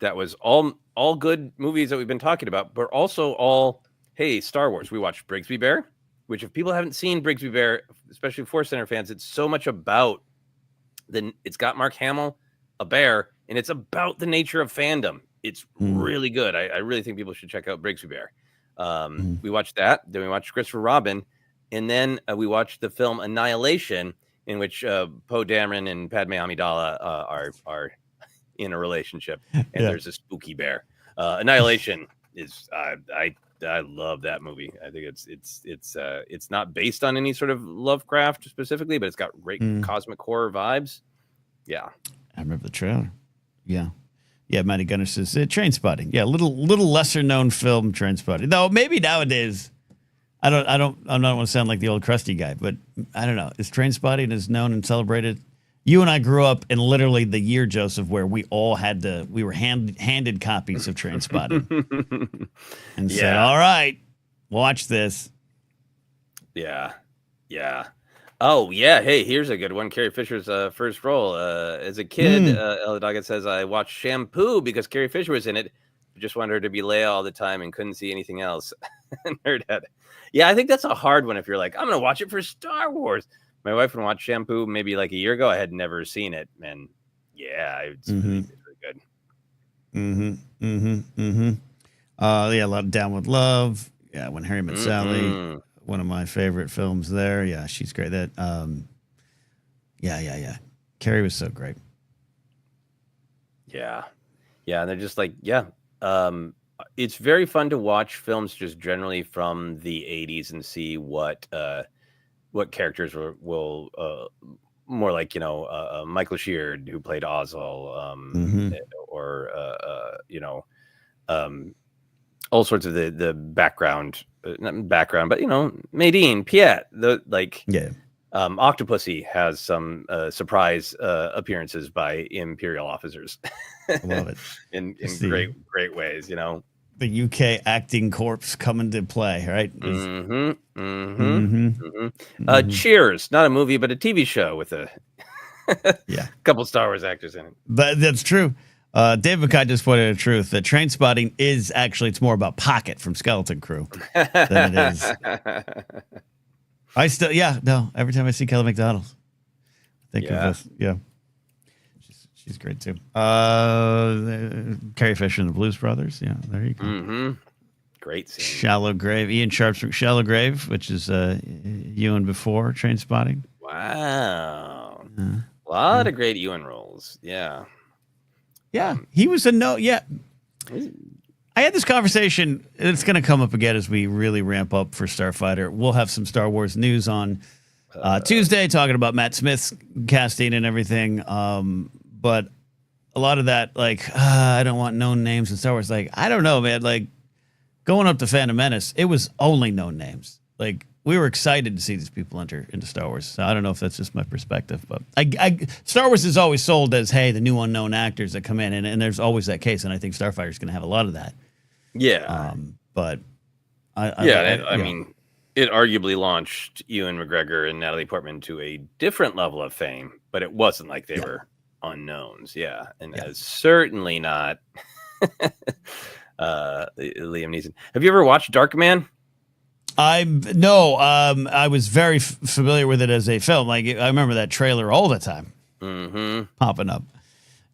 that was all good movies that we've been talking about, but also all, hey, Star Wars. We watched Brigsby Bear, which if people haven't seen Brigsby Bear, especially Force Center fans, it's so much about it's got Mark Hamill, a bear, and it's about the nature of fandom. It's really good. I really think people should check out Brigsby Bear. We watched that. Then we watched Christopher Robin. And then we watched the film Annihilation, in which Poe Dameron and Padme Amidala are in a relationship, and there's a spooky bear. Annihilation is I love that movie. I think it's not based on any sort of Lovecraft specifically, but it's got great cosmic horror vibes. Yeah,
I remember the trailer. Yeah, Matty Gunner says Trainspotting. Yeah, little lesser known film, Trainspotting. Though maybe nowadays. I don't want to sound like the old crusty guy, but I don't know. Is Trainspotting as known and celebrated? You and I grew up in literally the year, Joseph, where we all we were handed copies of Trainspotting and said, all right, watch this.
Yeah. Oh, yeah. Hey, here's a good one. Carrie Fisher's first role. As a kid, Ella Doggett says, I watched Shampoo because Carrie Fisher was in it. Just wanted her to be Leia all the time and couldn't see anything else. Nerdhead. Yeah, I think that's a hard one if you're like, I'm going to watch it for Star Wars. My wife would watch Shampoo maybe like a year ago. I had never seen it. And yeah, it's really good.
Yeah, a lot of Down with Love. Yeah, When Harry Met Sally. One of my favorite films there. Yeah, she's great. That yeah. Carrie was so great.
Yeah. And they're just like, it's very fun to watch films just generally from the 80s and see what characters will more like, Michael Sheard, who played Ozzel, or all sorts of the background, not background, but Nadine, Piet, Octopussy has some surprise appearances by Imperial officers.
I love it.
in great ways,
The UK acting corps come into play, right?
Cheers, not a movie, but a TV show with a couple Star Wars actors in it.
But that's true. Dave McKay just pointed out the truth that Trainspotting is actually, it's more about Pocket from Skeleton Crew than it is. Every time I see Kelly McDonald, I think of this. Yeah. She's great too. Carrie Fisher and the Blues Brothers. Yeah, there you go.
Great scene.
Shallow Grave. Ian Sharp's from Shallow Grave, which is Ewan before Trainspotting.
Wow. A lot of great Ewan roles. Yeah.
Yeah. He was I had this conversation. It's going to come up again as we really ramp up for Starfighter. We'll have some Star Wars news on Tuesday, talking about Matt Smith's casting and everything. But a lot of that, I don't want known names in Star Wars. I don't know, man. Going up to Phantom Menace, it was only known names. We were excited to see these people enter into Star Wars. So I don't know if that's just my perspective, but Star Wars is always sold as, hey, the new unknown actors that come in, and there's always that case, and I think Starfighter is going to have a lot of that.
Yeah.
But
I mean, it arguably launched Ewan McGregor and Natalie Portman to a different level of fame, but it wasn't like they were unknowns. Yeah. And certainly not Liam Neeson. Have you ever watched Darkman?
I was very familiar with it as a film. I remember that trailer all the time popping up.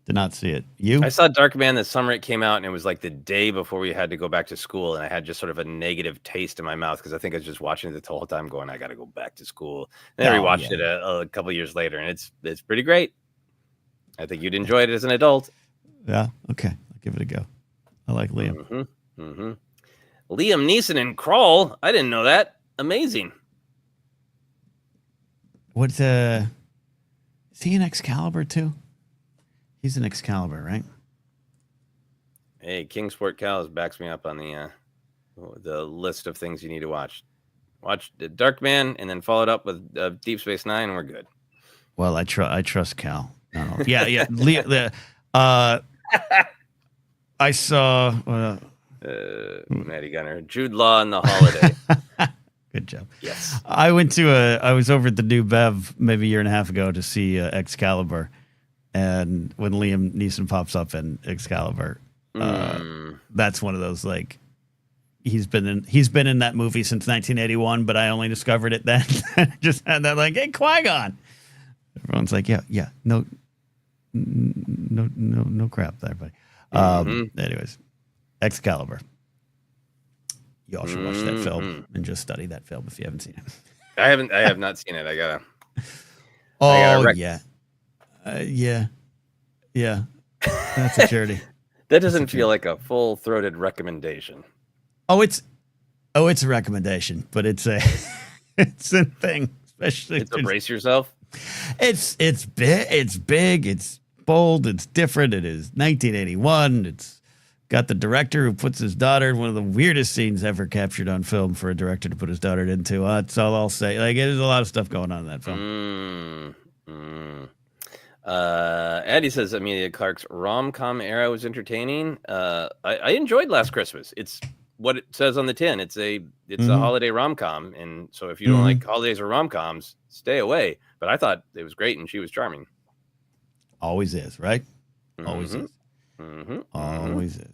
Did not see it. You?
I saw Darkman the summer it came out, and it was like the day before we had to go back to school, and I had just sort of a negative taste in my mouth because I think I was just watching it the whole time going, I got to go back to school. And then I rewatched it a couple years later, and it's pretty great. I think you'd enjoy it as an adult.
Yeah. Okay. I'll give it a go. I like Liam.
Mm-hmm. Liam Neeson in Crawl. I didn't know that. Amazing.
What? Is he in Excalibur too? He's in Excalibur, right?
Hey, Kingsport Cows backs me up on the list of things you need to watch. Watch Dark Man and then follow it up with Deep Space Nine, and we're good.
Well, I trust Cal. No. Yeah. I saw.
Maddie Gunner, Jude Law in The Holiday.
Good job.
Yes.
I was over at the New Bev maybe a year and a half ago to see Excalibur, and when Liam Neeson pops up in Excalibur, that's one of those like he's been in that movie since 1981, but I only discovered it then. Just had that like, hey, Qui-Gon. Everyone's like, yeah, no crap there, buddy. Anyways, Excalibur. You all should watch that film and just study that film if you haven't seen it.
I have not seen it. I gotta.
Yeah. That's a charity.
That doesn't feel like a full-throated recommendation.
It's a recommendation, but it's a thing. Especially
brace yourself.
It's big, it's bold, it's different. It is 1981. It's got the director who puts his daughter in one of the weirdest scenes ever captured on film for a director to put his daughter into. That's all I'll say. Like, there's a lot of stuff going on in that film.
Addie says Amelia Clark's rom-com era was entertaining. I enjoyed Last Christmas. It's what it says on the tin. It's a holiday rom-com, and so if you don't like holidays or rom-coms, stay away. But I thought it was great, and she was charming.
Always is, right? Always is. Always is.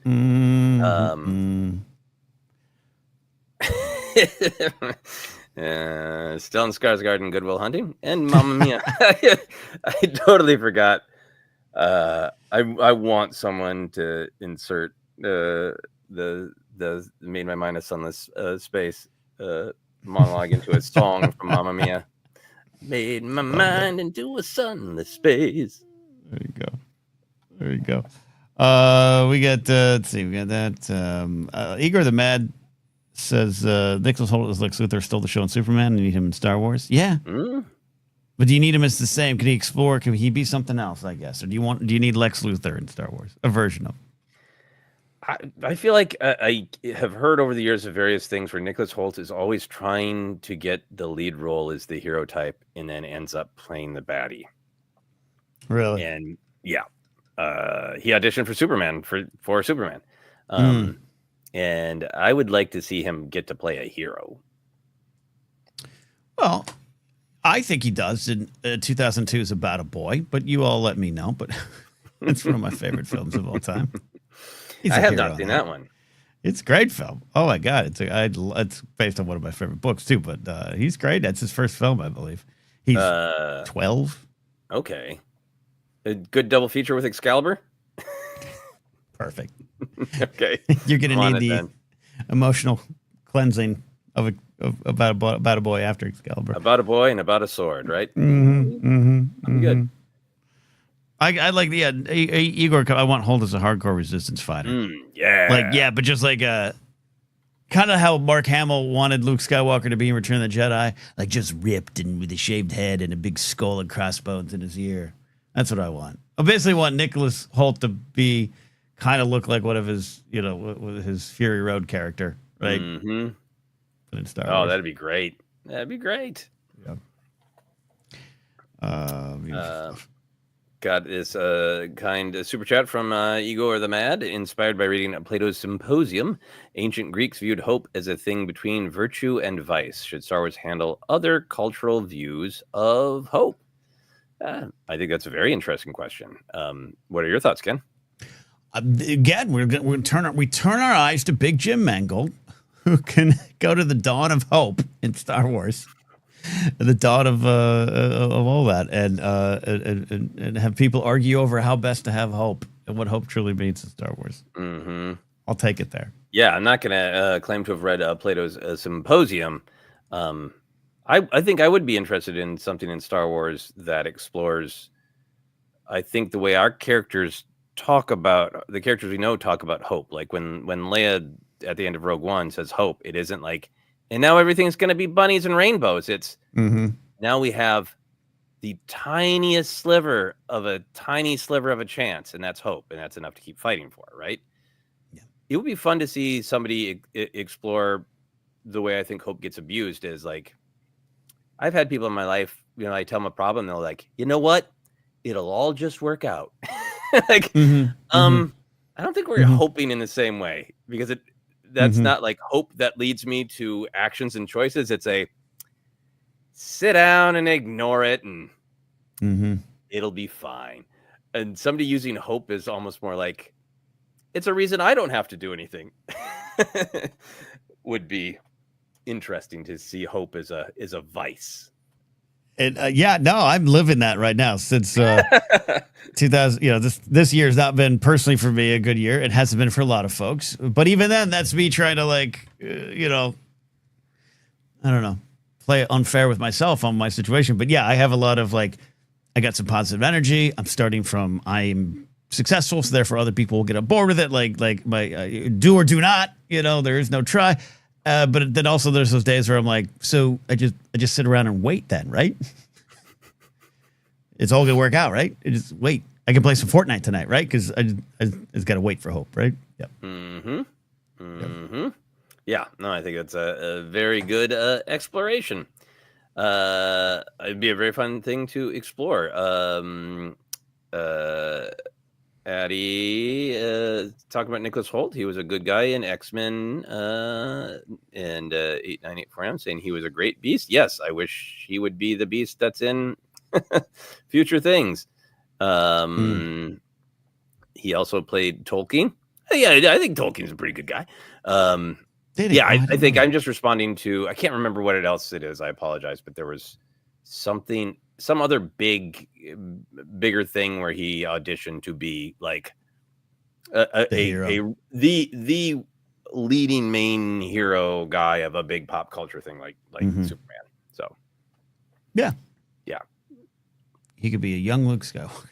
Stellan Skarsgård, Good Will Hunting, and Mamma Mia. I totally forgot. I want someone to insert the Made My Mind a Sunless Space monologue into a song from Mamma Mia. Made my mind into a sunless space.
There you go. We got let's see, we got that. Igor the Mad says Nicholas Hoult as Lex Luthor stole the show in Superman and you need him in Star Wars. Yeah. But do you need him as the same? Can he explore? Can he be something else, I guess? Or do you need Lex Luthor in Star Wars? A version of.
I feel like I have heard over the years of various things where Nicholas Hoult is always trying to get the lead role as the hero type and then ends up playing the baddie.
Really?
And yeah. He auditioned for Superman for Superman. And I would like to see him get to play a hero.
Well, I think he does in 2002 is About a Boy, but you all let me know. But it's one of my favorite films of all time.
I have not seen that one.
It's a great film. Oh my God. It's based on one of my favorite books too, but he's great. That's his first film, I believe. He's 12.
Okay. A good double feature with Excalibur?
Perfect.
Okay.
You're going to need the emotional cleansing of about a boy after Excalibur.
About a boy and about a sword, right?
Good. I like the Igor. I want Holt as a hardcore resistance fighter. But just like kind of how Mark Hamill wanted Luke Skywalker to be in Return of the Jedi, like just ripped and with a shaved head and a big skull and crossbones in his ear. That's what I want. I basically want Nicholas Hoult to be kind of look like one of his, his Fury Road character, right? But in Star Wars.
That'd be great. That'd be great.
Yeah.
Got this kind super chat from Igor the Mad, inspired by reading Plato's Symposium. Ancient Greeks viewed hope as a thing between virtue and vice. Should Star Wars handle other cultural views of hope? I think that's a very interesting question. What are your thoughts, Ken?
Again, we turn our eyes to Big Jim Mangold, who can go to the dawn of hope in Star Wars, the dawn of all that, and have people argue over how best to have hope and what hope truly means in Star Wars. I'll take it there.
Yeah, I'm not going to claim to have read Plato's Symposium. I think I would be interested in something in Star Wars that explores, I think, the way our characters talk about the characters we know talk about hope. Like when Leia at the end of Rogue One says hope, it isn't like, and now everything's going to be bunnies and rainbows. It's now we have the tiniest sliver of a chance, and that's hope, and that's enough to keep fighting for, right?
Yeah.
It would be fun to see somebody explore the way I think hope gets abused. Is like, I've had people in my life, I tell them a problem, they're like, you know what? It'll all just work out. Like, I don't think we're hoping in the same way, because that's not like hope that leads me to actions and choices. It's a sit down and ignore it, and it'll be fine. And somebody using hope is almost more like, it's a reason I don't have to do anything. Would be interesting to see hope as a vice.
And I'm living that right now since 2000. This year has not been personally for me a good year. It hasn't been for a lot of folks, but even then, that's me trying to I don't know, play unfair with myself on my situation. But yeah, I have a lot of I got some positive energy. I'm starting from I'm successful, so therefore other people will get on board with it. Like my do or do not. There is no try. But then also there's those days where I'm like, so I just sit around and wait then, right? It's all gonna work out, right? I just wait. I can play some Fortnite tonight, right? Because I just gotta wait for hope, right? Yep.
Yeah. No, I think that's a very good exploration. It'd be a very fun thing to explore. Addie, talking about Nicholas Hoult. He was a good guy in X-Men and 8984M, saying he was a great Beast. Yes, I wish he would be the Beast that's in future things. He also played Tolkien. Yeah, I think Tolkien's a pretty good guy. I think I'm just responding to, I can't remember what else it is. I apologize, but there was some other bigger thing where he auditioned to be like the leading main hero guy of a big pop culture thing like Superman. So
yeah, he could be a young Luke Skywalker.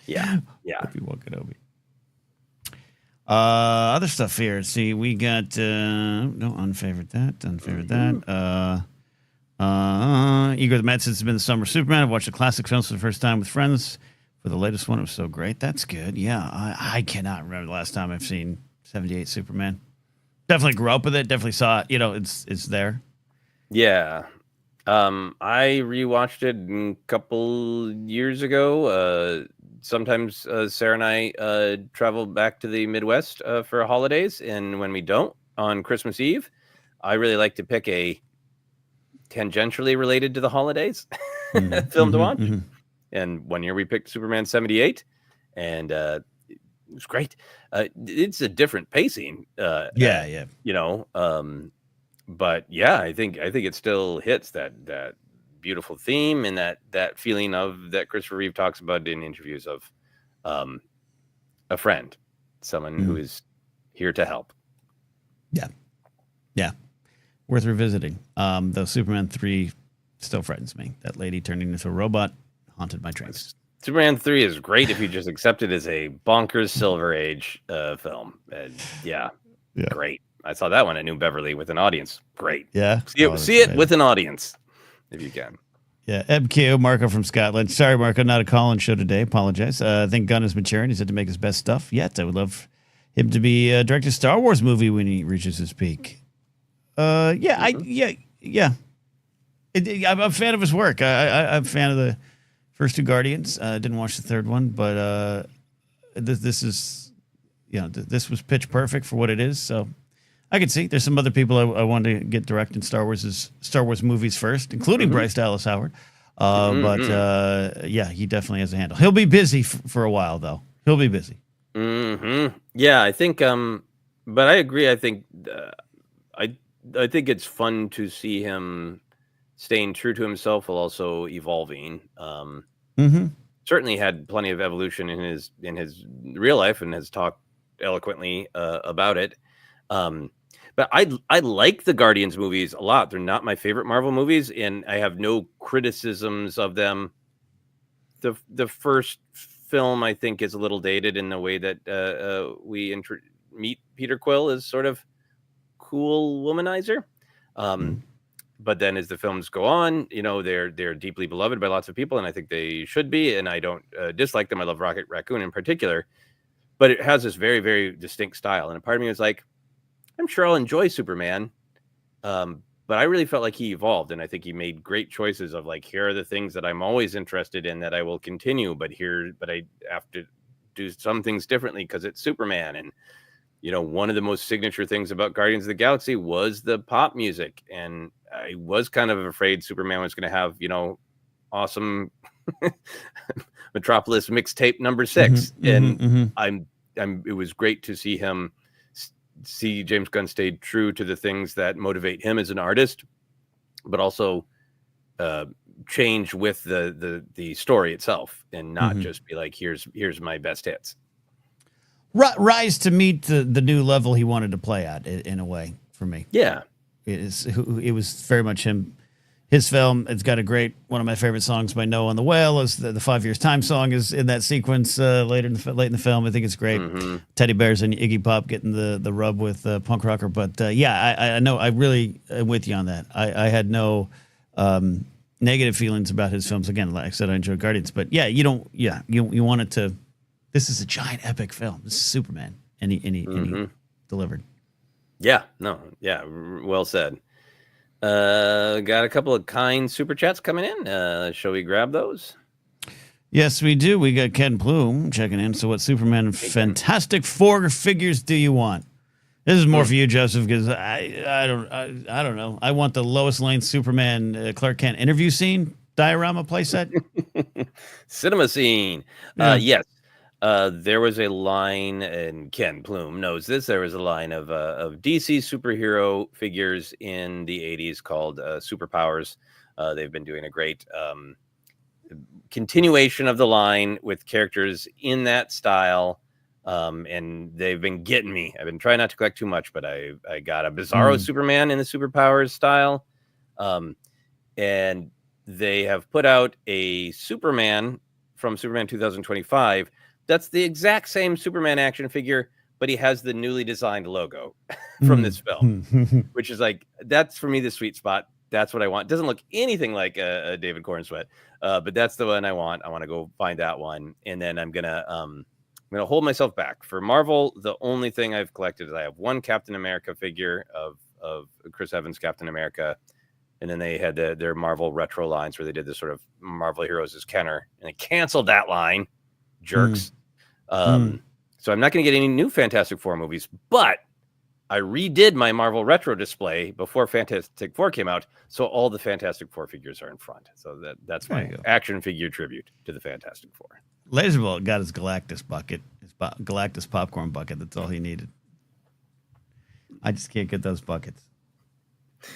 yeah.
Obi-Wan Kenobi. Other stuff here. See, we got unfavored that. Igor the Med says it's been the summer of Superman. I've watched the classic films for the first time with friends. For the latest one, it was so great. That's good. Yeah, I cannot remember the last time I've seen 78 Superman. Definitely grew up with it. Definitely saw it. It's there.
Yeah. I rewatched it a couple years ago. Sometimes Sarah and I travel back to the Midwest for holidays, and when we don't, on Christmas Eve, I really like to pick a tangentially related to the holidays film to watch. And one year we picked Superman 78, and it was great. It's a different pacing. But yeah, I think it still hits that beautiful theme and that feeling of that Christopher Reeve talks about in interviews of a friend, someone who is here to help.
Yeah. Worth revisiting. Though Superman 3 still frightens me. That lady turning into a robot haunted my dreams.
Superman 3 is great if you just accept it as a bonkers Silver Age film. Great. I saw that one at New Beverly with an audience. Great.
Yeah.
See it with an audience if you can.
Yeah. MQ, Marco from Scotland. Sorry, Marco, not a call-in show today. Apologize. I think Gunn is maturing. He's had to make his best stuff yet. I would love him to be directing a Star Wars movie when he reaches his peak. I'm a fan of his work. I'm a fan of the first two Guardians. Didn't watch the third one, but this is, this was pitch perfect for what it is. So I can see there's some other people I want to get directing Star Wars movies first, including Bryce Dallas Howard. But he definitely has a handle. He'll be busy for a while, though. He'll be busy.
Yeah, I think. But I agree. I think. I think it's fun to see him staying true to himself while also evolving. Certainly had plenty of evolution in his real life and has talked eloquently about it. But I like the Guardians movies a lot. They're not my favorite Marvel movies, and I have no criticisms of them. The first film, I think, is a little dated in the way that we meet Peter Quill as sort of cool womanizer. But then as the films go on, they're deeply beloved by lots of people, and I think they should be. And I don't dislike them. I love Rocket Raccoon in particular, but it has this very, very distinct style. And a part of me was like, I'm sure I'll enjoy Superman. But I really felt like he evolved, and I think he made great choices of like, here are the things that I'm always interested in that I will continue, but I have to do some things differently because it's Superman. And, one of the most signature things about Guardians of the Galaxy was the pop music. And I was kind of afraid Superman was going to have, awesome Metropolis mixtape number 6. It was great to see him see James Gunn stay true to the things that motivate him as an artist, but also change with the story itself, and not just be like, here's my best hits.
Rise to meet the new level he wanted to play at, in a way, for me.
Yeah,
it was very much his film. It's got one of my favorite songs by Noah and the Whale is the 5 Years Time song is in that sequence late in the film. I think it's great. Teddy bears and Iggy Pop getting the rub with punk rocker. But I know I really am with you on that. I had no negative feelings about his films. Again, like I said, I enjoy Guardians, but you want it to. This is a giant epic film. This is Superman, and he delivered.
Yeah, well said. Got a couple of kind super chats coming in. Shall we grab those?
Yes, we do. We got Ken Plume checking in. So what Superman Fantastic Four figures do you want? This is more for you, Joseph, because I don't know. I want the Lois Lane Superman Clark Kent interview scene diorama playset.
Cinema scene. Yes. There was a line, and Ken Plume knows this. There was a line of DC superhero figures in the 80s called Superpowers. They've been doing a great continuation of the line with characters in that style, and they've been getting me. I've been trying not to collect too much, but I got a Bizarro Superman in the Superpowers style, and they have put out a Superman from Superman 2025. That's the exact same Superman action figure, but he has the newly designed logo from this film, which is like, that's for me the sweet spot. That's what I want. It doesn't look anything like a David Corn Sweat, but that's the one I want. I want to go find that one, and then I'm gonna hold myself back for Marvel. The only thing I've collected is I have one Captain America figure of Chris Evans Captain America, and then they had their Marvel retro lines where they did this sort of Marvel Heroes as Kenner, and they canceled that line. Jerks. So I'm not going to get any new Fantastic Four movies, but I redid my Marvel retro display before Fantastic Four came out, so all the Fantastic Four figures are in front. So that's my action figure tribute to the Fantastic Four.
Laserbolt got his Galactus bucket, Galactus popcorn bucket. That's all he needed. I just can't get those buckets.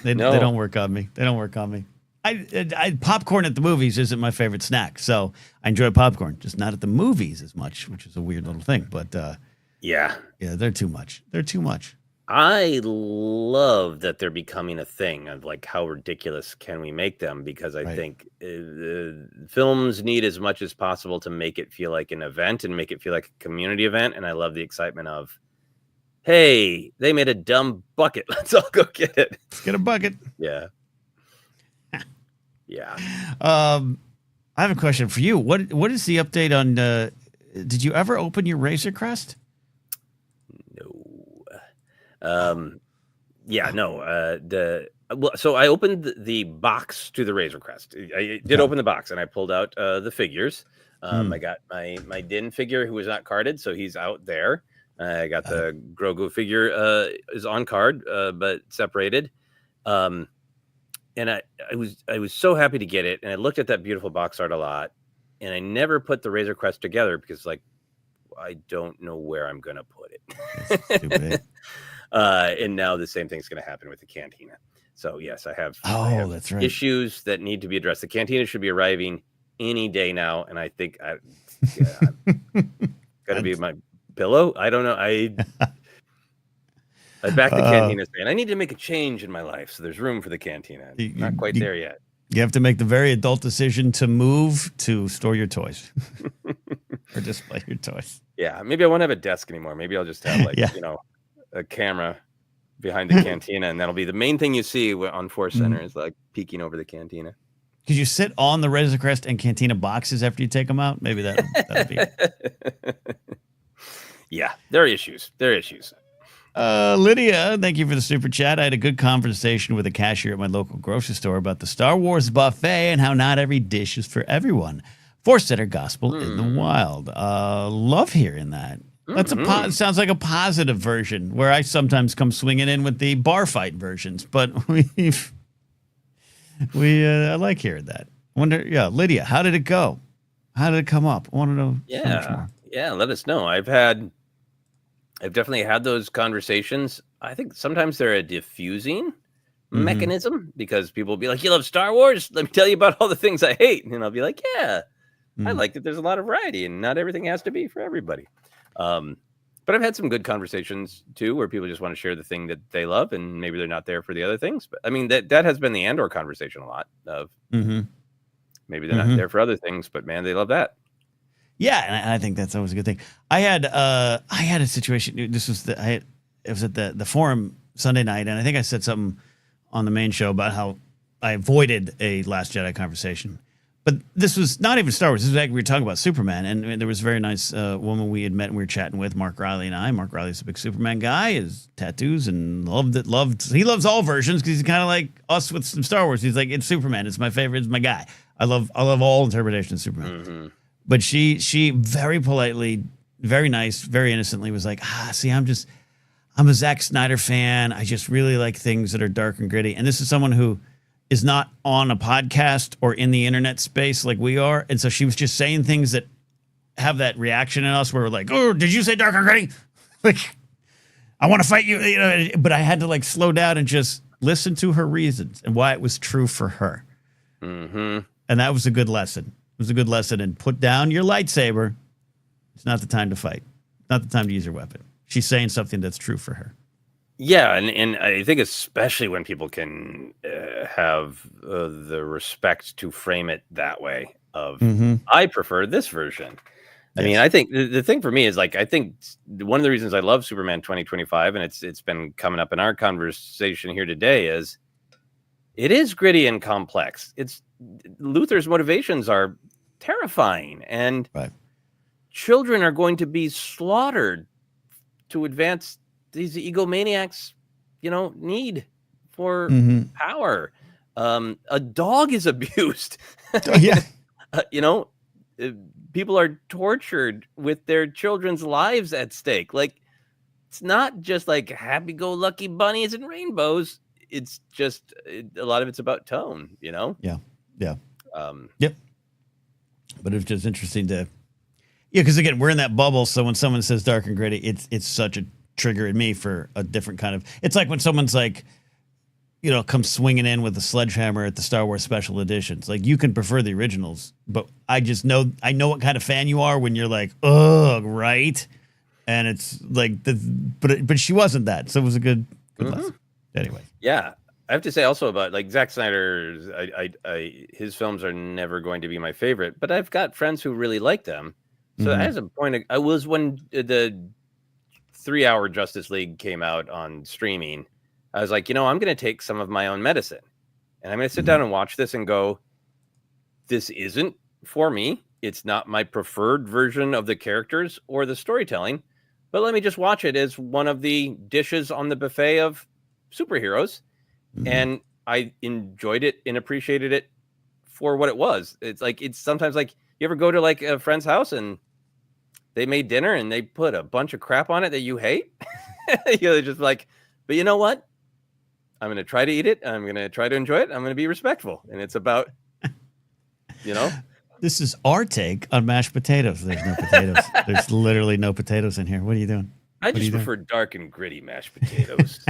They don't work on me. They don't work on me. I popcorn at the movies isn't my favorite snack, so I enjoy popcorn, just not at the movies as much, which is a weird little thing. But yeah, they're too much. They're too much.
I love that they're becoming a thing of like, how ridiculous can we make them? Because I think films need as much as possible to make it feel like an event and make it feel like a community event. And I love the excitement of, hey, they made a dumb bucket. Let's all go get it.
Let's get a bucket.
Yeah. Yeah.
I have a question for you. What is the update on? Did you ever open your Razor Crest?
No. Yeah. No. So I opened the box to the Razor Crest. I did open the box, and I pulled out the figures. I got my Din figure, who was not carded, so he's out there. I got the Grogu figure is on card, but separated. And I was so happy to get it, and I looked at that beautiful box art a lot, and I never put the Razor Crest together because, like, I don't know where I'm gonna put it.
That's stupid.
And now the same thing's gonna happen with the Cantina. So yes, I have
that's right.
issues that need to be addressed. The Cantina should be arriving any day now, and I think gotta be my pillow. I don't know. I backed the Cantina stand. I need to make a change in my life, so there's room for the Cantina. Not quite there yet.
You have to make the very adult decision to move to store your toys. or display your toys.
Yeah, maybe I won't have a desk anymore. Maybe I'll just have
Yeah.
a camera behind the cantina, and that'll be the main thing you see on Force Center is like peeking over the cantina.
Could you sit on the Razor Crest and Cantina boxes after you take them out? Maybe that'd be.
Yeah, there are issues.
Lydia, thank you for the super chat. I had a good conversation with a cashier at my local grocery store about the Star Wars buffet and how not every dish is for everyone. Force Center gospel in the wild. Love hearing that. That's sounds like a positive version where I sometimes come swinging in with the bar fight versions, but I like hearing that. Wonder, Lydia, how did it go? How did it come up? I want to know. So much more.
Yeah, let us know. I've definitely had those conversations. I think sometimes they're a diffusing mechanism because people will be like, "You love Star Wars? Let me tell you about all the things I hate," and I'll be like, "Yeah, I like that. There's a lot of variety, and not everything has to be for everybody." But I've had some good conversations too, where people just want to share the thing that they love, and maybe they're not there for the other things. But I mean, that has been the Andor conversation a lot of maybe they're not there for other things, but man, they love that.
Yeah, and I think that's always a good thing. I had a situation. This was it was at the forum Sunday night, and I think I said something on the main show about how I avoided a Last Jedi conversation. But this was not even Star Wars. This was actually, we were talking about Superman, and there was a very nice woman we had met and we were chatting with, Mark Riley and I. Mark Riley's a big Superman guy, his tattoos, and he loves all versions because he's kind of like us with some Star Wars. He's like, it's Superman. It's my favorite. It's my guy. I love all interpretations of Superman. But she very politely, very nice, very innocently was like, see, I'm a Zack Snyder fan. I just really like things that are dark and gritty. And this is someone who is not on a podcast or in the internet space like we are. And so she was just saying things that have that reaction in us where we're like, oh, did you say dark and gritty? Like, I want to fight you. But I had to like slow down and just listen to her reasons and why it was true for her. And that was a good lesson. It was a good lesson. And put down your lightsaber. It's not the time to fight. Not the time to use your weapon. She's saying something that's true for her.
Yeah, and I think especially when people can have the respect to frame it that way of, I prefer this version. I mean, I think the thing for me is like, I think one of the reasons I love Superman 2025, and it's been coming up in our conversation here today, is it is gritty and complex. Luther's motivations are terrifying, and children are going to be slaughtered to advance these egomaniacs, need for power. A dog is abused. People are tortured with their children's lives at stake. Like, it's not just like happy-go-lucky bunnies and rainbows. It's just a lot of it's about tone, Yeah.
Yep. But it's just interesting to, because again, we're in that bubble. So when someone says dark and gritty, it's such a trigger in me for a different kind of. It's like when someone's like, comes swinging in with a sledgehammer at the Star Wars special editions. Like, you can prefer the originals, but I know what kind of fan you are when you're like, ugh, right? And it's like, but she wasn't that, so it was a good lesson. Anyway,
yeah, I have to say also about like Zack Snyder's, his films are never going to be my favorite, but I've got friends who really like them. So as a point, I was when the 3-hour Justice League came out on streaming, I was like, I'm going to take some of my own medicine and I'm going to sit down and watch this and go, this isn't for me. It's not my preferred version of the characters or the storytelling, but let me just watch it as one of the dishes on the buffet of superheroes. And I enjoyed it and appreciated it for what it was. It's sometimes like you ever go to like a friend's house and they made dinner and they put a bunch of crap on it that you hate. They're just like, but you know what? I'm going to try to eat it. I'm going to try to enjoy it. I'm going to be respectful. And it's about,
This is our take on mashed potatoes. There's no potatoes. There's literally no potatoes in here. What are you doing?
I just prefer dark and gritty mashed potatoes.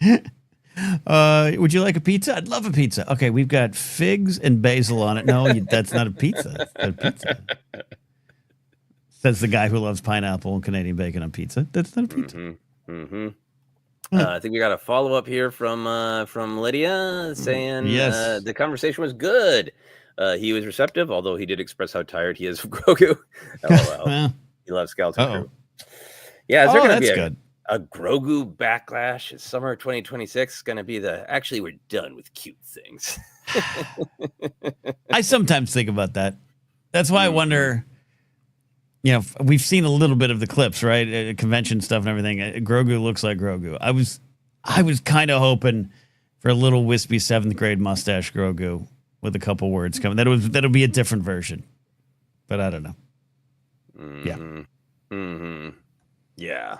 Would you like a pizza? I'd love a pizza. Okay, we've got figs and basil on it. No, that's not a pizza. That's not a pizza. Says the guy who loves pineapple and Canadian bacon on pizza. That's not a pizza.
I think we got a follow-up here from Lydia saying
yes.
The conversation was good. He was receptive, although he did express how tired he is of Grogu. LOL.
Well,
He loves Skeleton
uh-oh.
Crew. Yeah, is there going to
that's
be
good.
a Grogu backlash? Is summer 2026 going to be actually, we're done with cute things?
I sometimes think about that. That's why I wonder, we've seen a little bit of the clips, right? Convention stuff and everything. Grogu looks like Grogu. I was kind of hoping for a little wispy 7th grade mustache Grogu with a couple words coming. That'll be a different version. But I don't know. Yeah.
Mm-hmm. Yeah.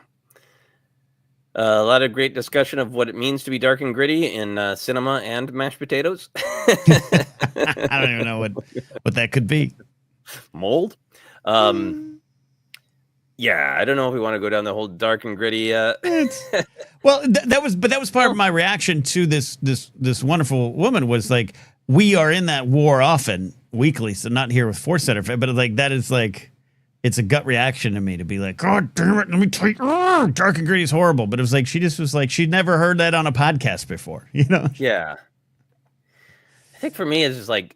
A lot of great discussion of what it means to be dark and gritty in cinema and mashed potatoes.
I don't even know what that could be.
Mold. Yeah, I don't know if we want to go down the whole dark and gritty.
Well, that was part of my reaction to this wonderful woman was like, we are in that war often weekly, so not here with Force Center, but like that is like, it's a gut reaction to me to be like, God damn it, let me tell you, dark and gritty is horrible. But it was like she just was like she'd never heard that on a podcast before,
Yeah. I think for me, it's just like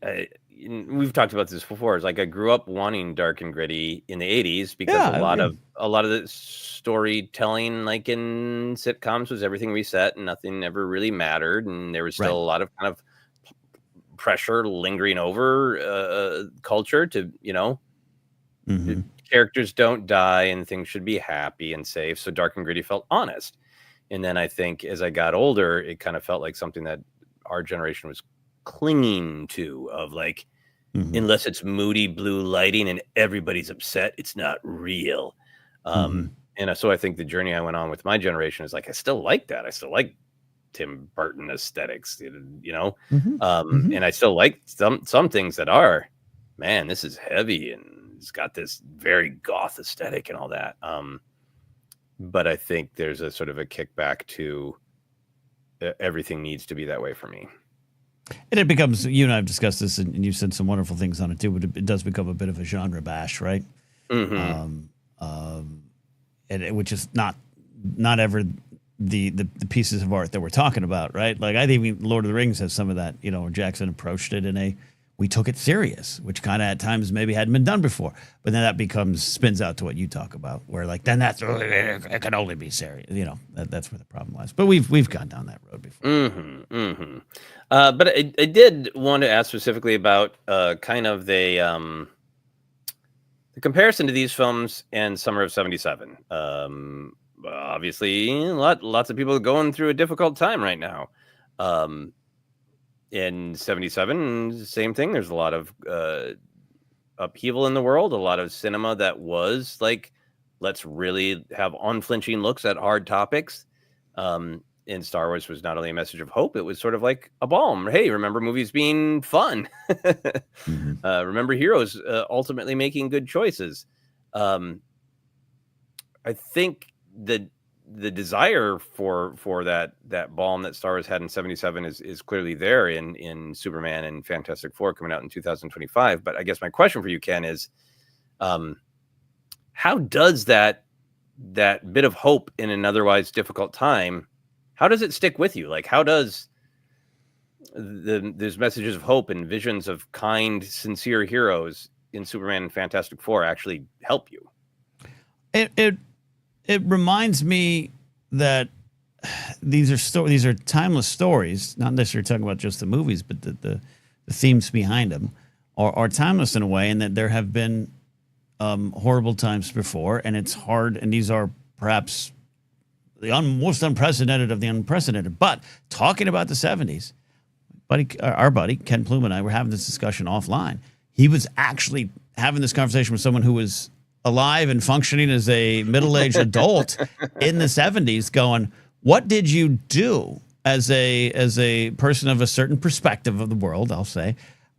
we've talked about this before. It's like I grew up wanting dark and gritty in the 80s because a lot of the storytelling, like in sitcoms, was everything reset and nothing ever really mattered, and there was still a lot of kind of pressure lingering over culture to characters don't die and things should be happy and safe. So dark and gritty felt honest. And then I think as I got older, it kind of felt like something that our generation was clinging to, of like, unless it's moody blue lighting and everybody's upset, it's not real. And so I think the journey I went on with my generation is like, I still like that. I still like Tim Burton aesthetics, and I still like some things that are, man, this is heavy and it's got this very goth aesthetic and all that. But I think there's a sort of a kickback to everything needs to be that way for me.
And it becomes, you and I have discussed this, and you've said some wonderful things on it too, but it does become a bit of a genre bash, right? Which is not ever the pieces of art that we're talking about, right? Like I think Lord of the Rings has some of that, where Jackson approached it in we took it serious, which kind of at times maybe hadn't been done before. But then that spins out to what you talk about, where like then it can only be serious. That's where the problem lies. But we've gone down that road before.
But I did want to ask specifically about kind of the comparison to these films and Summer of '77. Obviously, lots of people going through a difficult time right now. In '77, same thing. There's a lot of upheaval in the world, a lot of cinema that was like, let's really have unflinching looks at hard topics. And Star Wars was not only a message of hope, it was sort of like a balm. Hey, remember movies being fun. Remember heroes ultimately making good choices. I think the desire for that balm that Star Wars had in '77 is clearly there in Superman and Fantastic Four coming out in 2025. But I guess my question for you, Ken, is how does that bit of hope in an otherwise difficult time, how does it stick with you? Like, how does there's messages of hope and visions of kind, sincere heroes in Superman and Fantastic Four actually help you?
It reminds me that these are timeless stories, not necessarily talking about just the movies, but the themes behind them are timeless in a way, and that there have been horrible times before, and it's hard, and these are perhaps the most unprecedented of the unprecedented. But talking about the '70s, our buddy Ken Plume and I were having this discussion offline. He was actually having this conversation with someone who was alive and functioning as a middle-aged adult in the '70s, going, what did you do as a person of a certain perspective of the world, I'll say,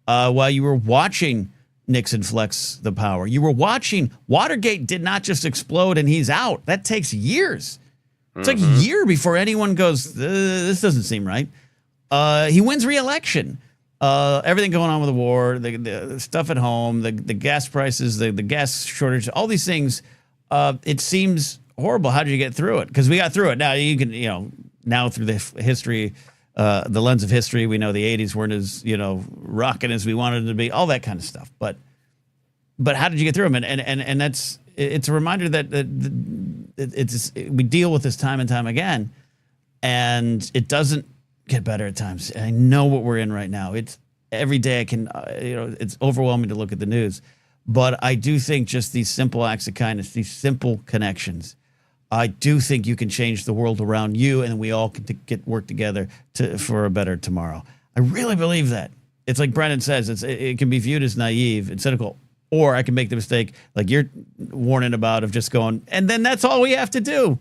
while you were watching Nixon flex the power? You were watching Watergate did not just explode and he's out. That takes years. It's like a year before anyone goes, this doesn't seem right. He wins re-election. Everything going on with the war, the stuff at home, the gas prices, the gas shortage, all these things. It seems horrible. How did you get through it? Because we got through it. Now you can, now through the history the lens of history. We know the 80s weren't as, rocking as we wanted them to be, all that kind of stuff. But how did you get through them? And it's a reminder that we deal with this time and time again, and it doesn't get better at times. I know what we're in right now. It's every day I can, it's overwhelming to look at the news, but I do think just these simple acts of kindness, these simple connections, I do think you can change the world around you, and we all can work together for a better tomorrow. I really believe that. It's like Brennan says, it can be viewed as naive and cynical, or I can make the mistake, like you're warning about, of just going, and then that's all we have to do.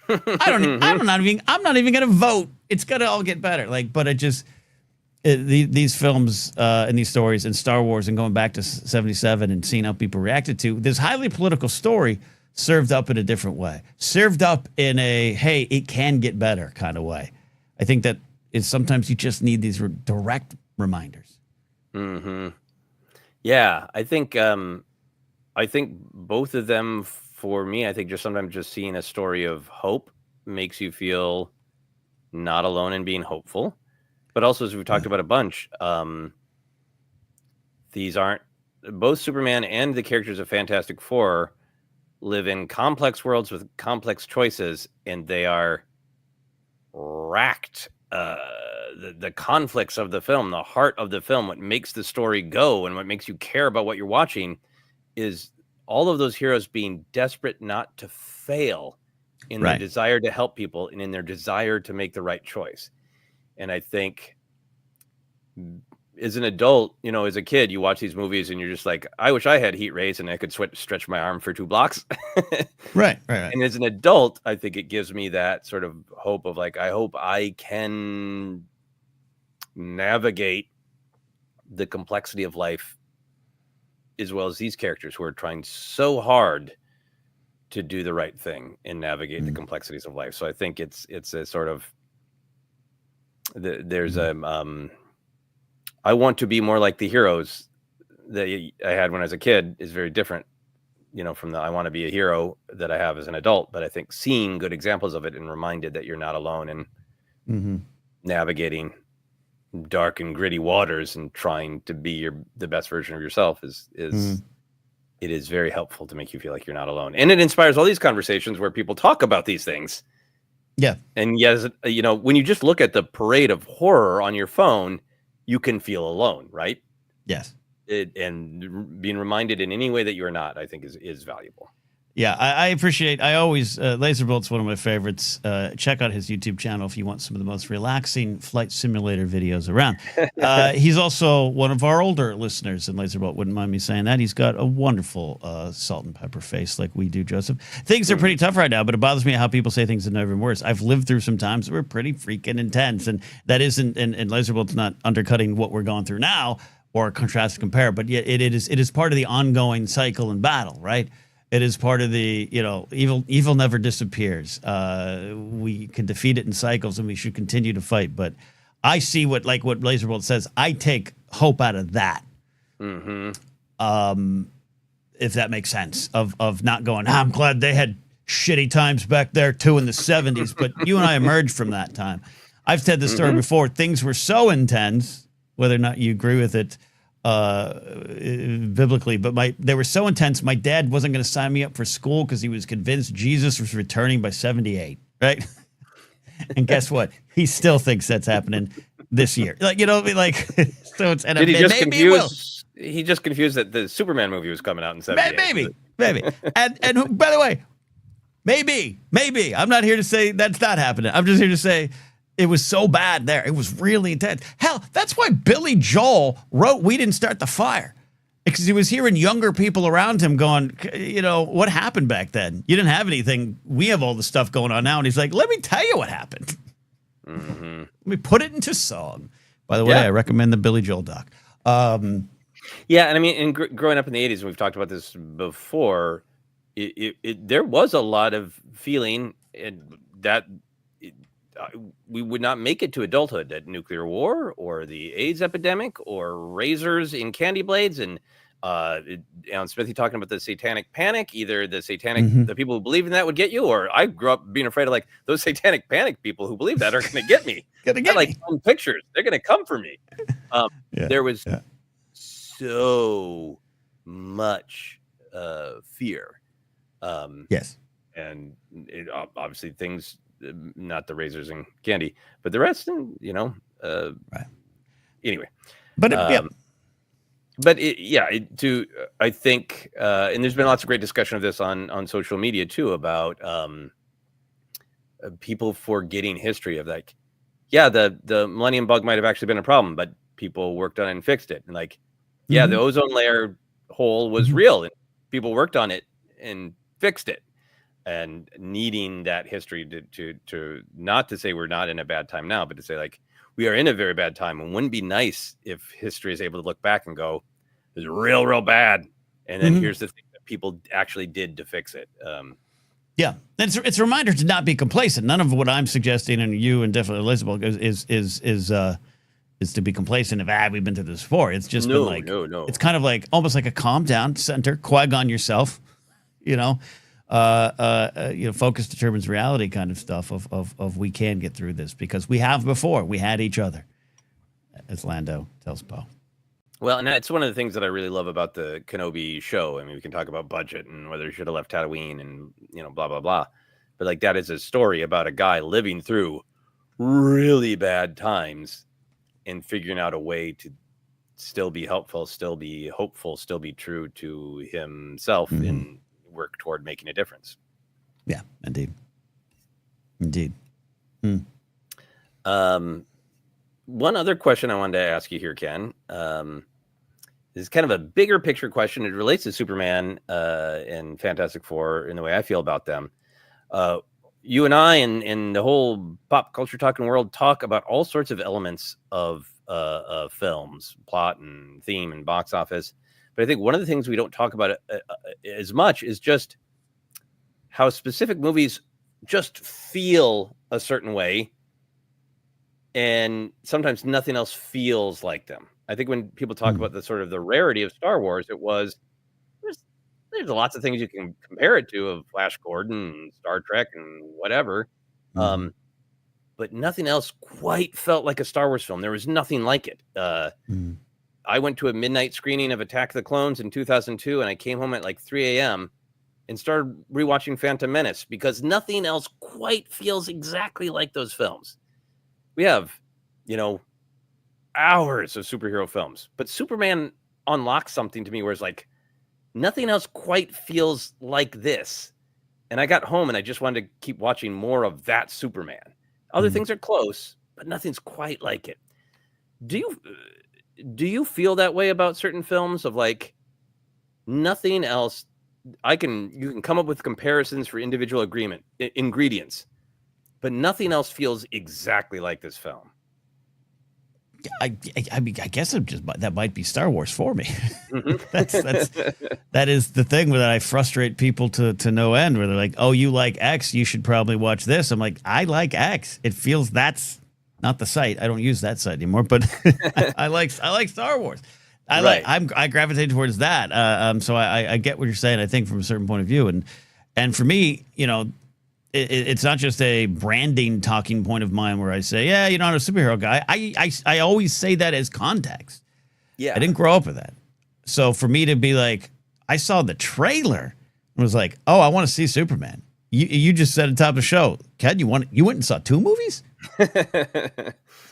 I'm not even going to vote. It's going to all get better. But these films and these stories and Star Wars and going back to 77 and seeing how people reacted to this highly political story served up in a different way, served up in a, hey, it can get better kind of way. I think that is sometimes you just need these direct reminders.
Mm-hmm. Yeah, I think both of them for me, I think just sometimes just seeing a story of hope makes you feel not alone in being hopeful. But also, as we've talked about a bunch, these aren't, both Superman and the characters of Fantastic Four live in complex worlds with complex choices, and they are racked. The conflicts of the film, the heart of the film, what makes the story go and what makes you care about what you're watching is all of those heroes being desperate not to fail in their desire to help people and in their desire to make the right choice. And I think as an adult, as a kid, you watch these movies and you're just like, I wish I had heat rays and I could stretch my arm for 2 blocks. Right. And as an adult, I think it gives me that sort of hope of like, I hope I can navigate the complexity of life as well as these characters who are trying so hard to do the right thing and navigate the complexities of life. So I think it's a sort of, there's I want to be more like the heroes that I had when I was a kid is very different, from the I want to be a hero that I have as an adult. But I think seeing good examples of it and reminded that you're not alone in navigating dark and gritty waters and trying to be the best version of yourself is it is very helpful to make you feel like you're not alone. And it inspires all these conversations where people talk about these things. Yeah. And yes, when you just look at the parade of horror on your phone, you can feel alone, right? Yes. And being reminded in any way that you're not, I think is valuable.
Yeah, I appreciate, I always, Laserbolt's one of my favorites. Check out his YouTube channel if you want some of the most relaxing flight simulator videos around. He's also one of our older listeners, and Laserbolt wouldn't mind me saying that. He's got a wonderful salt and pepper face like we do, Joseph. Things are pretty tough right now, but it bothers me how people say things are never worse. I've lived through some times that were pretty freaking intense, and that isn't, and Laserbolt's not undercutting what we're going through now or contrast compare, but yet it is part of the ongoing cycle and battle, right? It is part of the, evil never disappears. We can defeat it in cycles, and we should continue to fight. But I see what Laserbolt says. I take hope out of that. If that makes sense, of not going, I'm glad they had shitty times back there too in the 70s, but you and I emerged from that time. I've said this story before. Things were so intense, whether or not you agree with it, biblically, but they were so intense. My dad wasn't going to sign me up for school because he was convinced Jesus was returning by 78, right? And guess what? He still thinks that's happening this year. So it's, and
did he just confuse? He just confused that the Superman movie was coming out in 78.
Maybe. And by the way, maybe I'm not here to say that's not happening. I'm just here to say it was so bad there. It was really intense. Hell, that's why Billy Joel wrote We Didn't Start the Fire. Because he was hearing younger people around him going, what happened back then? You didn't have anything. We have all the stuff going on now. And he's like, let me tell you what happened. Let me put it into song. By the way, I recommend the Billy Joel doc.
Yeah, and I mean, growing up in the 80s, and we've talked about this before, there was a lot of feeling that we would not make it to adulthood, at nuclear war or the AIDS epidemic or razors in candy blades. And Alan Smithy talking about the satanic panic, either the
Mhm.
the people who believe in that would get you, or I grew up being afraid of like those satanic panic people who believe that are going to get me.
Gonna
I
get
like
me.
some pictures. They're going to come for me.
Yeah.
There was
Yeah.
so much fear.
Yes.
And obviously things, not the razors and candy, but the rest,
Right.
anyway.
But yeah.
But I think, and there's been lots of great discussion of this on social media too, about people forgetting history of like, yeah, the Millennium Bug might have actually been a problem, but people worked on it and fixed it. And like, yeah, the ozone layer hole was real and people worked on it and fixed it. And needing that history to not to say we're not in a bad time now, but to say like we are in a very bad time, and wouldn't it be nice if history is able to look back and go, it's real bad, and then here's the thing that people actually did to fix it.
Yeah, it's a reminder to not be complacent. None of what I'm suggesting, and you and definitely Elizabeth, is to be complacent of we've been through this before. It's just been like
no.
It's kind of like almost like a calm down center, Qui-Gon yourself, focus determines reality kind of stuff of we can get through this because we have before. We had each other, as Lando tells Poe.
Well, and that's one of the things that I really love about the Kenobi show. I mean, we can talk about budget and whether he should have left Tatooine and, blah, blah, blah. But like that is a story about a guy living through really bad times and figuring out a way to still be helpful, still be hopeful, still be true to himself and work toward making a difference.
Yeah, indeed.
One other question I wanted to ask you here, Ken, is kind of a bigger picture question. It relates to Superman and Fantastic Four in the way I feel about them. You and I and the whole pop culture talking world talk about all sorts of elements of films, plot and theme and box office. But I think one of the things we don't talk about as much is just how specific movies just feel a certain way. And sometimes nothing else feels like them. I think when people talk about the sort of the rarity of Star Wars, it was there's lots of things you can compare it to of Flash Gordon and Star Trek and whatever. But nothing else quite felt like a Star Wars film. There was nothing like it. I went to a midnight screening of Attack of the Clones in 2002, and I came home at like 3 a.m. and started rewatching Phantom Menace because nothing else quite feels exactly like those films. We have, hours of superhero films, but Superman unlocks something to me where it's like nothing else quite feels like this. And I got home and I just wanted to keep watching more of that Superman. Other things are close, but nothing's quite like it. Do you feel that way about certain films of like nothing else? You can come up with comparisons for individual ingredients, but nothing else feels exactly like this film.
I mean, I guess that might be Star Wars for me. That is the thing that I frustrate people to no end. Where they're like, "Oh, you like X? You should probably watch this." I'm like, I like X. It feels that's not the site. I don't use that site anymore, but I like Star Wars. I gravitate towards that. So I get what you're saying. I think from a certain point of view, and for me, it's not just a branding talking point of mine where I say, yeah, I'm a superhero guy. I always say that as context.
Yeah.
I didn't grow up with that. So for me to be like, I saw the trailer and was like, oh, I want to see Superman. You just said at the top of the show, Ken, you went and saw 2 movies?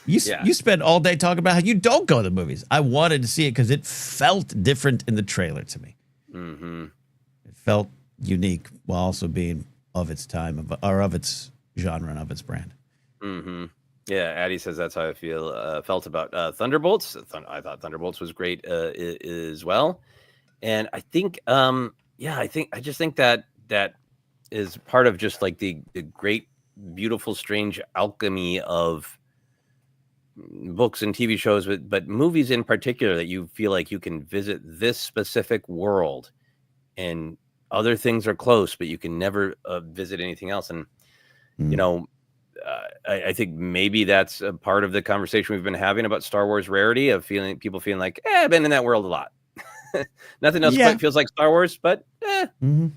You spent all day talking about how you don't go to the movies. I wanted to see it because it felt different in the trailer to me. It felt unique while also being of its time, or of its genre and of its brand.
Yeah, Addie says that's how I felt about Thunderbolts. I thought Thunderbolts was great as well, and I think, I just think that is part of just like the great, beautiful, strange alchemy of books and TV shows, but movies in particular, that you feel like you can visit this specific world and other things are close, but you can never visit anything else. And, I think maybe that's a part of the conversation we've been having about Star Wars rarity of people feeling like, I've been in that world a lot. Nothing else
Yeah.
quite feels like Star Wars, but
Mm-hmm.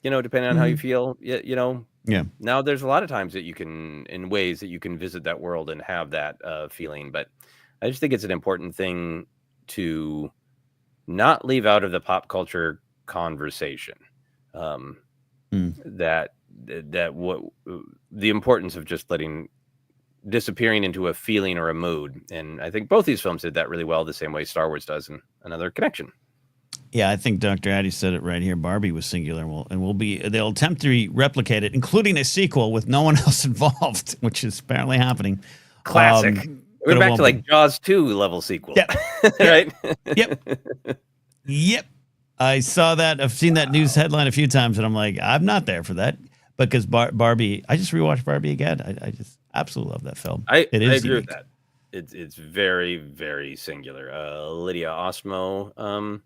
depending on how you feel,
Yeah.
now there's a lot of times that you can, in ways that you can visit that world and have that feeling. But I just think it's an important thing to not leave out of the pop culture conversation. That what the importance of just disappearing into a feeling or a mood. And I think both these films did that really well, the same way Star Wars does in Another Connection.
Yeah, I think Dr. Addy said it right here. Barbie was singular, they'll attempt to replicate it, including a sequel with no one else involved, which is apparently happening.
Classic. We're back to like Jaws 2 level sequel.
Yep.
Right?
Yep. I saw that. I've seen that news headline a few times, and I'm like, I'm not there for that. Because Barbie, I just rewatched Barbie again. I just absolutely love that film.
I agree with that. It's very, very singular. Lydia Osmo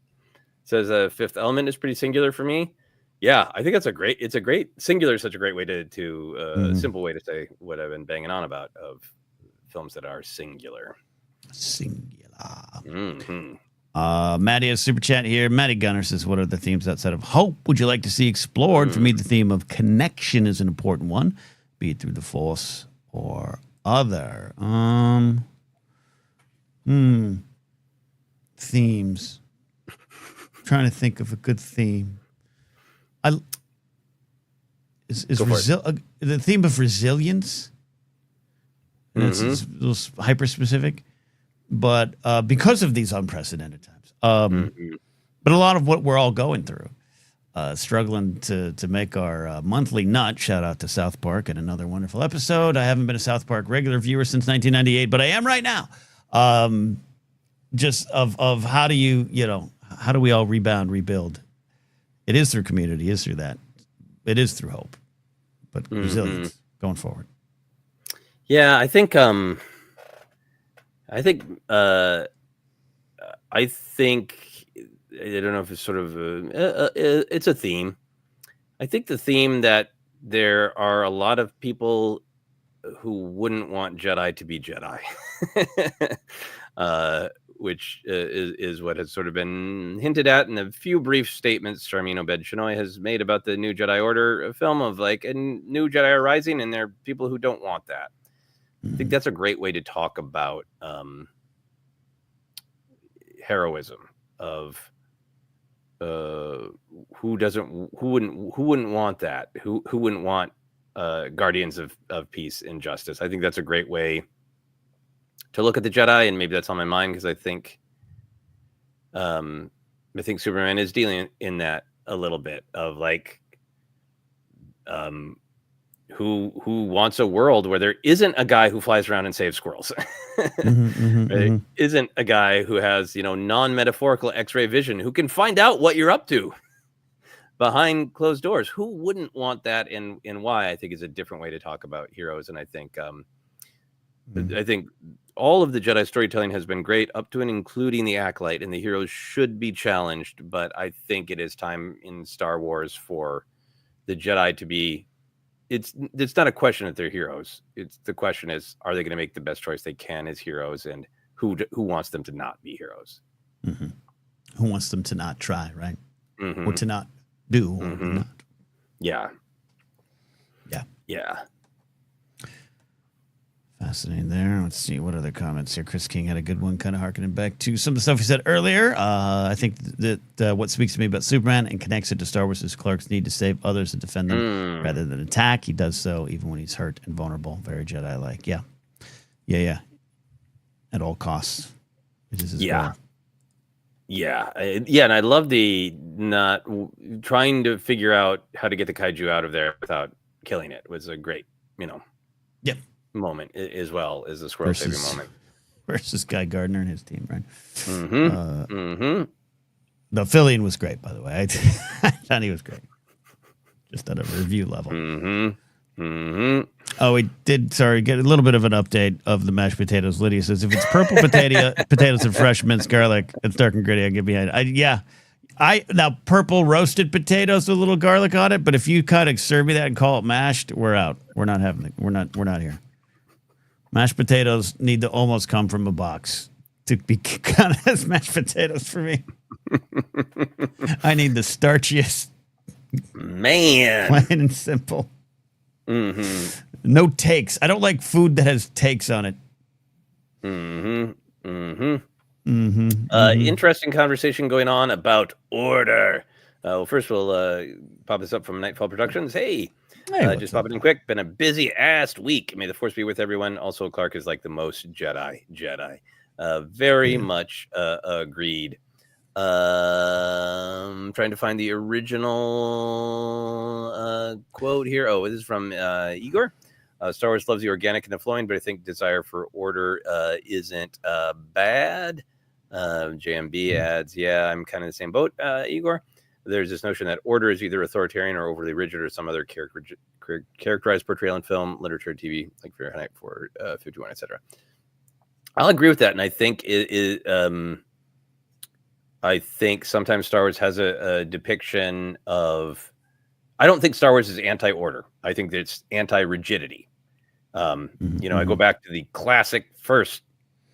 says Fifth Element is pretty singular for me. Yeah, I think it's a great singular is such a great way to simple way to say what I've been banging on about of films that are singular.
Maddie has super chat here. Maddie Gunner says, what are the themes outside of hope would you like to see explored? For me, the theme of connection is an important one, be it through the Force or other. Themes. Trying to think of a good theme. The theme of resilience. It's hyper specific, but because of these unprecedented times, but a lot of what we're all going through, struggling to make our monthly nut. Shout out to South Park and another wonderful episode. I haven't been a South Park regular viewer since 1998, but I am right now. Just of how do how do we all rebound, rebuild? It is through community, it is through that. It is through hope, but resilience going forward.
Yeah, I think I don't know if it's sort of it's a theme. I think the theme that there are a lot of people who wouldn't want Jedi to be Jedi, which is what has sort of been hinted at in a few brief statements Sharmeen Obaid-Chinoy has made about the New Jedi Order film of like a new Jedi are rising, and there are people who don't want that. I think that's a great way to talk about heroism of who wouldn't want that, who wouldn't want guardians of peace and justice. I think that's a great way to look at the Jedi, and maybe that's on my mind because I think Superman is dealing in that a little bit of like who wants a world where there isn't a guy who flies around and saves squirrels, right? Isn't a guy who has, non-metaphorical X-ray vision, who can find out what you're up to behind closed doors. Who wouldn't want that? And why, I think, is a different way to talk about heroes. And I think, I think all of the Jedi storytelling has been great up to and including the Acolyte, and the heroes should be challenged. But I think it is time in Star Wars for the Jedi to be, it's not a question that they're heroes. The question is, are they going to make the best choice they can as heroes, and who wants them to not be heroes?
Who wants them to not try, right? Or to not do, or not.
Yeah.
Fascinating there. Let's see what other comments here. Chris King had a good one, kind of harkening back to some of the stuff he said earlier. I think that what speaks to me about Superman and connects it to Star Wars is Clark's need to save others and defend them rather than attack. He does so even when he's hurt and vulnerable. Very Jedi-like. Yeah. At all costs. It is his goal.
Yeah. And I love the not trying to figure out how to get the kaiju out of there without killing it. Was a great, moment as well as the squirrel saving moment
versus Guy Gardner and his team, right? The Fillion was great, by the way. I thought he was great, just at a review level. Oh, we did. Sorry, get a little bit of an update of the mashed potatoes. Lydia says if it's purple potatoes and fresh minced garlic, it's dark and gritty. I get behind it. Now purple roasted potatoes with a little garlic on it. But if you kind of serve me that and call it mashed, we're out. We're not having it. We're not here. Mashed potatoes need to almost come from a box. to be counted as mashed potatoes for me. I need the starchiest,
man,
plain and simple.
Mm-hmm.
No takes. I don't like food that has takes on it.
Mm-hmm. Mm-hmm. Interesting conversation going on about order. Well, first we'll pop this up from Nightfall Productions. Hey, just popping in quick. Been a busy ass week. May the force be with everyone. Also, Clark is like the most Jedi. Very much agreed. Trying to find the original quote here. Oh, this is from Igor. Star Wars loves the organic and the flowing, but I think desire for order isn't bad. JMB adds, yeah, I'm kind of the same boat, Igor. There's this notion that order is either authoritarian or overly rigid or some other characterized portrayal in film, literature, TV, like Fahrenheit 451, etc. I'll agree with that, and I think I think sometimes Star Wars has a depiction of. I don't think Star Wars is anti-order. I think that it's anti-rigidity. I go back to the classic first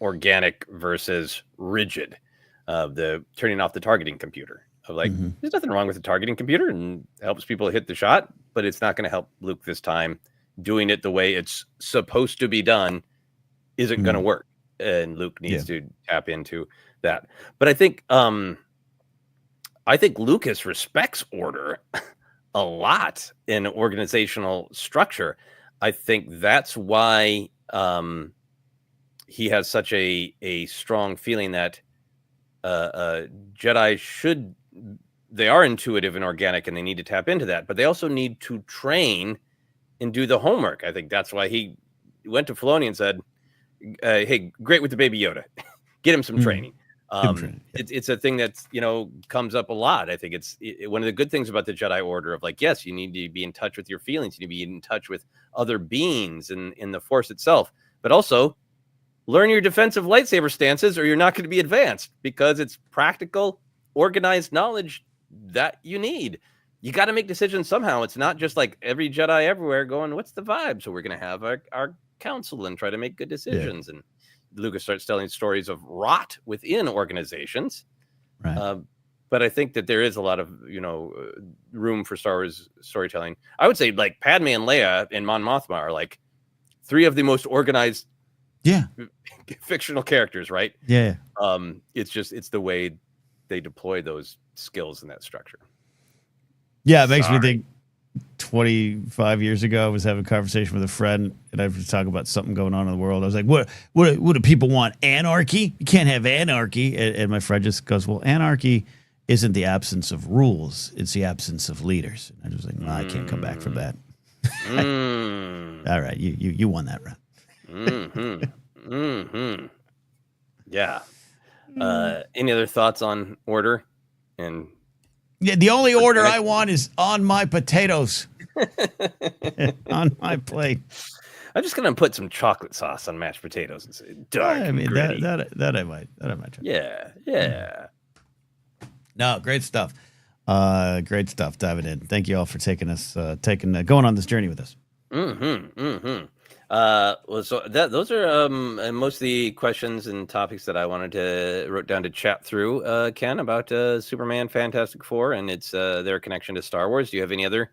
organic versus rigid, the turning off the targeting computer. Of like, there's nothing wrong with the targeting computer and helps people hit the shot, but it's not going to help Luke this time. Doing it the way it's supposed to be done isn't going to work, and Luke needs to tap into that. But I think Lucas respects order a lot in organizational structure. I think that's why he has such a strong feeling that Jedi they are intuitive and organic, and they need to tap into that, but they also need to train and do the homework. I think that's why he went to Filoni and said, hey, great with the baby Yoda. Get him some training. It's a thing that's, comes up a lot. I think it's one of the good things about the Jedi Order of like, yes, you need to be in touch with your feelings. You need to be in touch with other beings in the Force itself, but also learn your defensive lightsaber stances or you're not going to be advanced, because it's practical, organized knowledge that you need. You got to make decisions somehow. It's not just like every Jedi everywhere going, what's the vibe? So we're going to have our council and try to make good decisions. And Lucas starts telling stories of rot within organizations.
Right.
But I think that there is a lot of, room for Star Wars storytelling. I would say like Padme and Leia and Mon Mothma are like three of the most organized fictional characters, right?
Yeah.
It's the way they deploy those skills in that structure.
Yeah, it makes me think 25 years ago, I was having a conversation with a friend, and I was talking about something going on in the world. I was like, what do people want? Anarchy? You can't have anarchy. And my friend just goes, well, anarchy isn't the absence of rules. It's the absence of leaders. And I was like, no, I can't come back from that. All right, you won that round.
Yeah. Any other thoughts on order? And
yeah, the only order I want is on my potatoes, on my plate.
I'm just gonna put some chocolate sauce on mashed potatoes and say dark. I mean
that I might try.
Yeah.
No, great stuff. Great stuff diving in. Thank you all for going on this journey with us.
Well, so those are most of the questions and topics that I wrote down to chat through, Ken, about Superman, Fantastic Four, and it's their connection to Star Wars. Do you have any other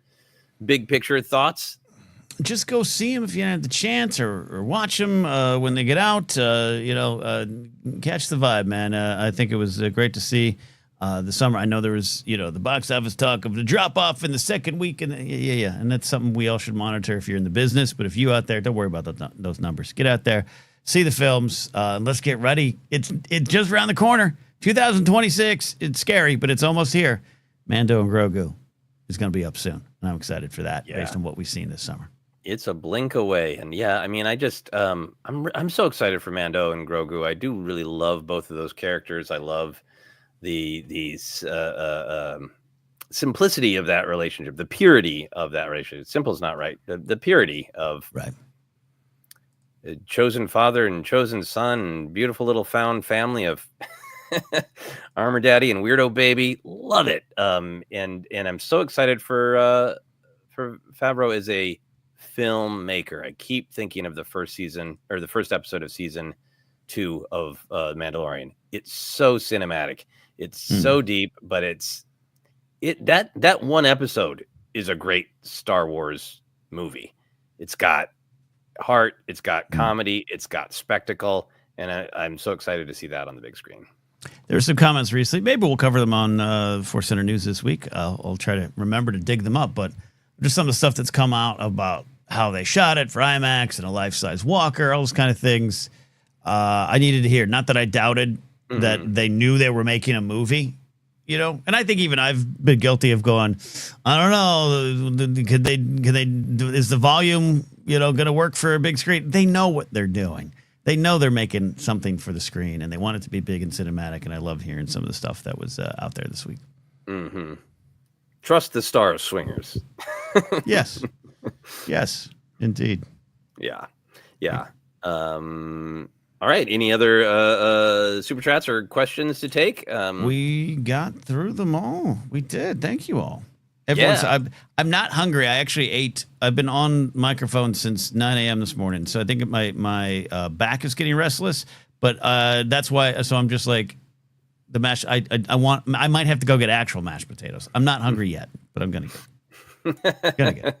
big picture thoughts?
Just go see them if you have the chance, or watch them when they get out. Catch the vibe, man. I think it was great to see the summer. I know there was, the box office talk of the drop off in the second week, and and that's something we all should monitor if you're in the business. But if you out there, don't worry about those numbers. Get out there, see the films. Let's get ready. It's just around the corner. 2026. It's scary, but it's almost here. Mando and Grogu is going to be up soon, and I'm excited for that based on what we've seen this summer.
It's a blink away, and I just I'm so excited for Mando and Grogu. I do really love both of those characters. I love the simplicity of that relationship, the purity of that relationship. Simple is not right. The purity of a chosen father and chosen son, and beautiful little found family of Armor Daddy and Weirdo Baby. Love it. And I'm so excited for Favreau as a filmmaker. I keep thinking of the first season, or the first episode of season 2 of Mandalorian. It's so cinematic. It's so deep, but that one episode is a great Star Wars movie. It's got heart, it's got comedy, it's got spectacle, and I'm so excited to see that on the big screen.
There's some comments recently. Maybe we'll cover them on Force Center News this week. I'll try to remember to dig them up, but just some of the stuff that's come out about how they shot it for IMAX and a life-size walker, all those kind of things. I needed to hear. Not that I doubted that they knew they were making a movie, you know. And I think even I've been guilty of going, I don't know, could they? Is the volume, going to work for a big screen? They know what they're doing. They know they're making something for the screen, and they want it to be big and cinematic. And I loved hearing some of the stuff that was out there this week.
Trust the star of Swingers.
Yes. Yes, indeed.
Yeah. All right. Any other super chats or questions to take?
We got through them all. We did. Thank you all. I'm not hungry. I actually ate. I've been on microphone since 9 a.m. this morning, so I think my back is getting restless. But that's why. So I'm just like the mash. I might have to go get actual mashed potatoes. I'm not hungry yet, but I'm gonna get.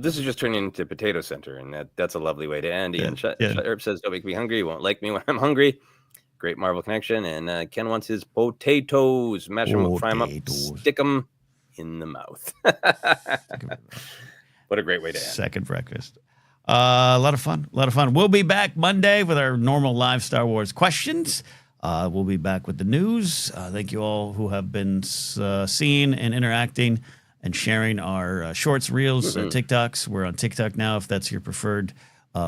This is just turning into Potato Center, and that's a lovely way to end. Ian Sharp says, "Don't make me hungry. You won't like me when I'm hungry." Great Marvel connection. And Ken wants his potatoes. Mash them, fry them up, stick them in the mouth. What a great way to end.
Second breakfast. A lot of fun. We'll be back Monday with our normal live Star Wars questions. We'll be back with the news. Thank you all who have been seeing and interacting and sharing our shorts, reels, TikToks. We're on TikTok now, if that's your preferred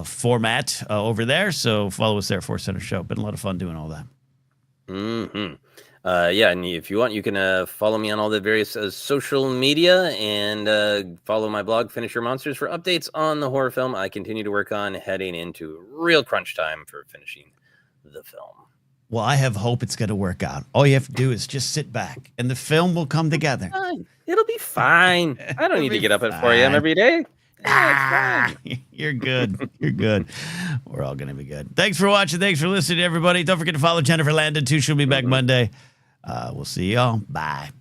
format over there. So follow us there, Force Center Show. Been a lot of fun doing all that.
And if you want, you can follow me on all the various social media and follow my blog, Finish Your Monsters, for updates on the horror film I continue to work on, heading into real crunch time for finishing the film.
Well, I have hope it's going to work out. All you have to do is just sit back, and the film will come together.
It'll be fine. I don't need to get up at 4 a.m. every day.
You're good. You're good. We're all going to be good. Thanks for watching. Thanks for listening, everybody. Don't forget to follow Jennifer Landon, too. She'll be back Monday. We'll see y'all. Bye.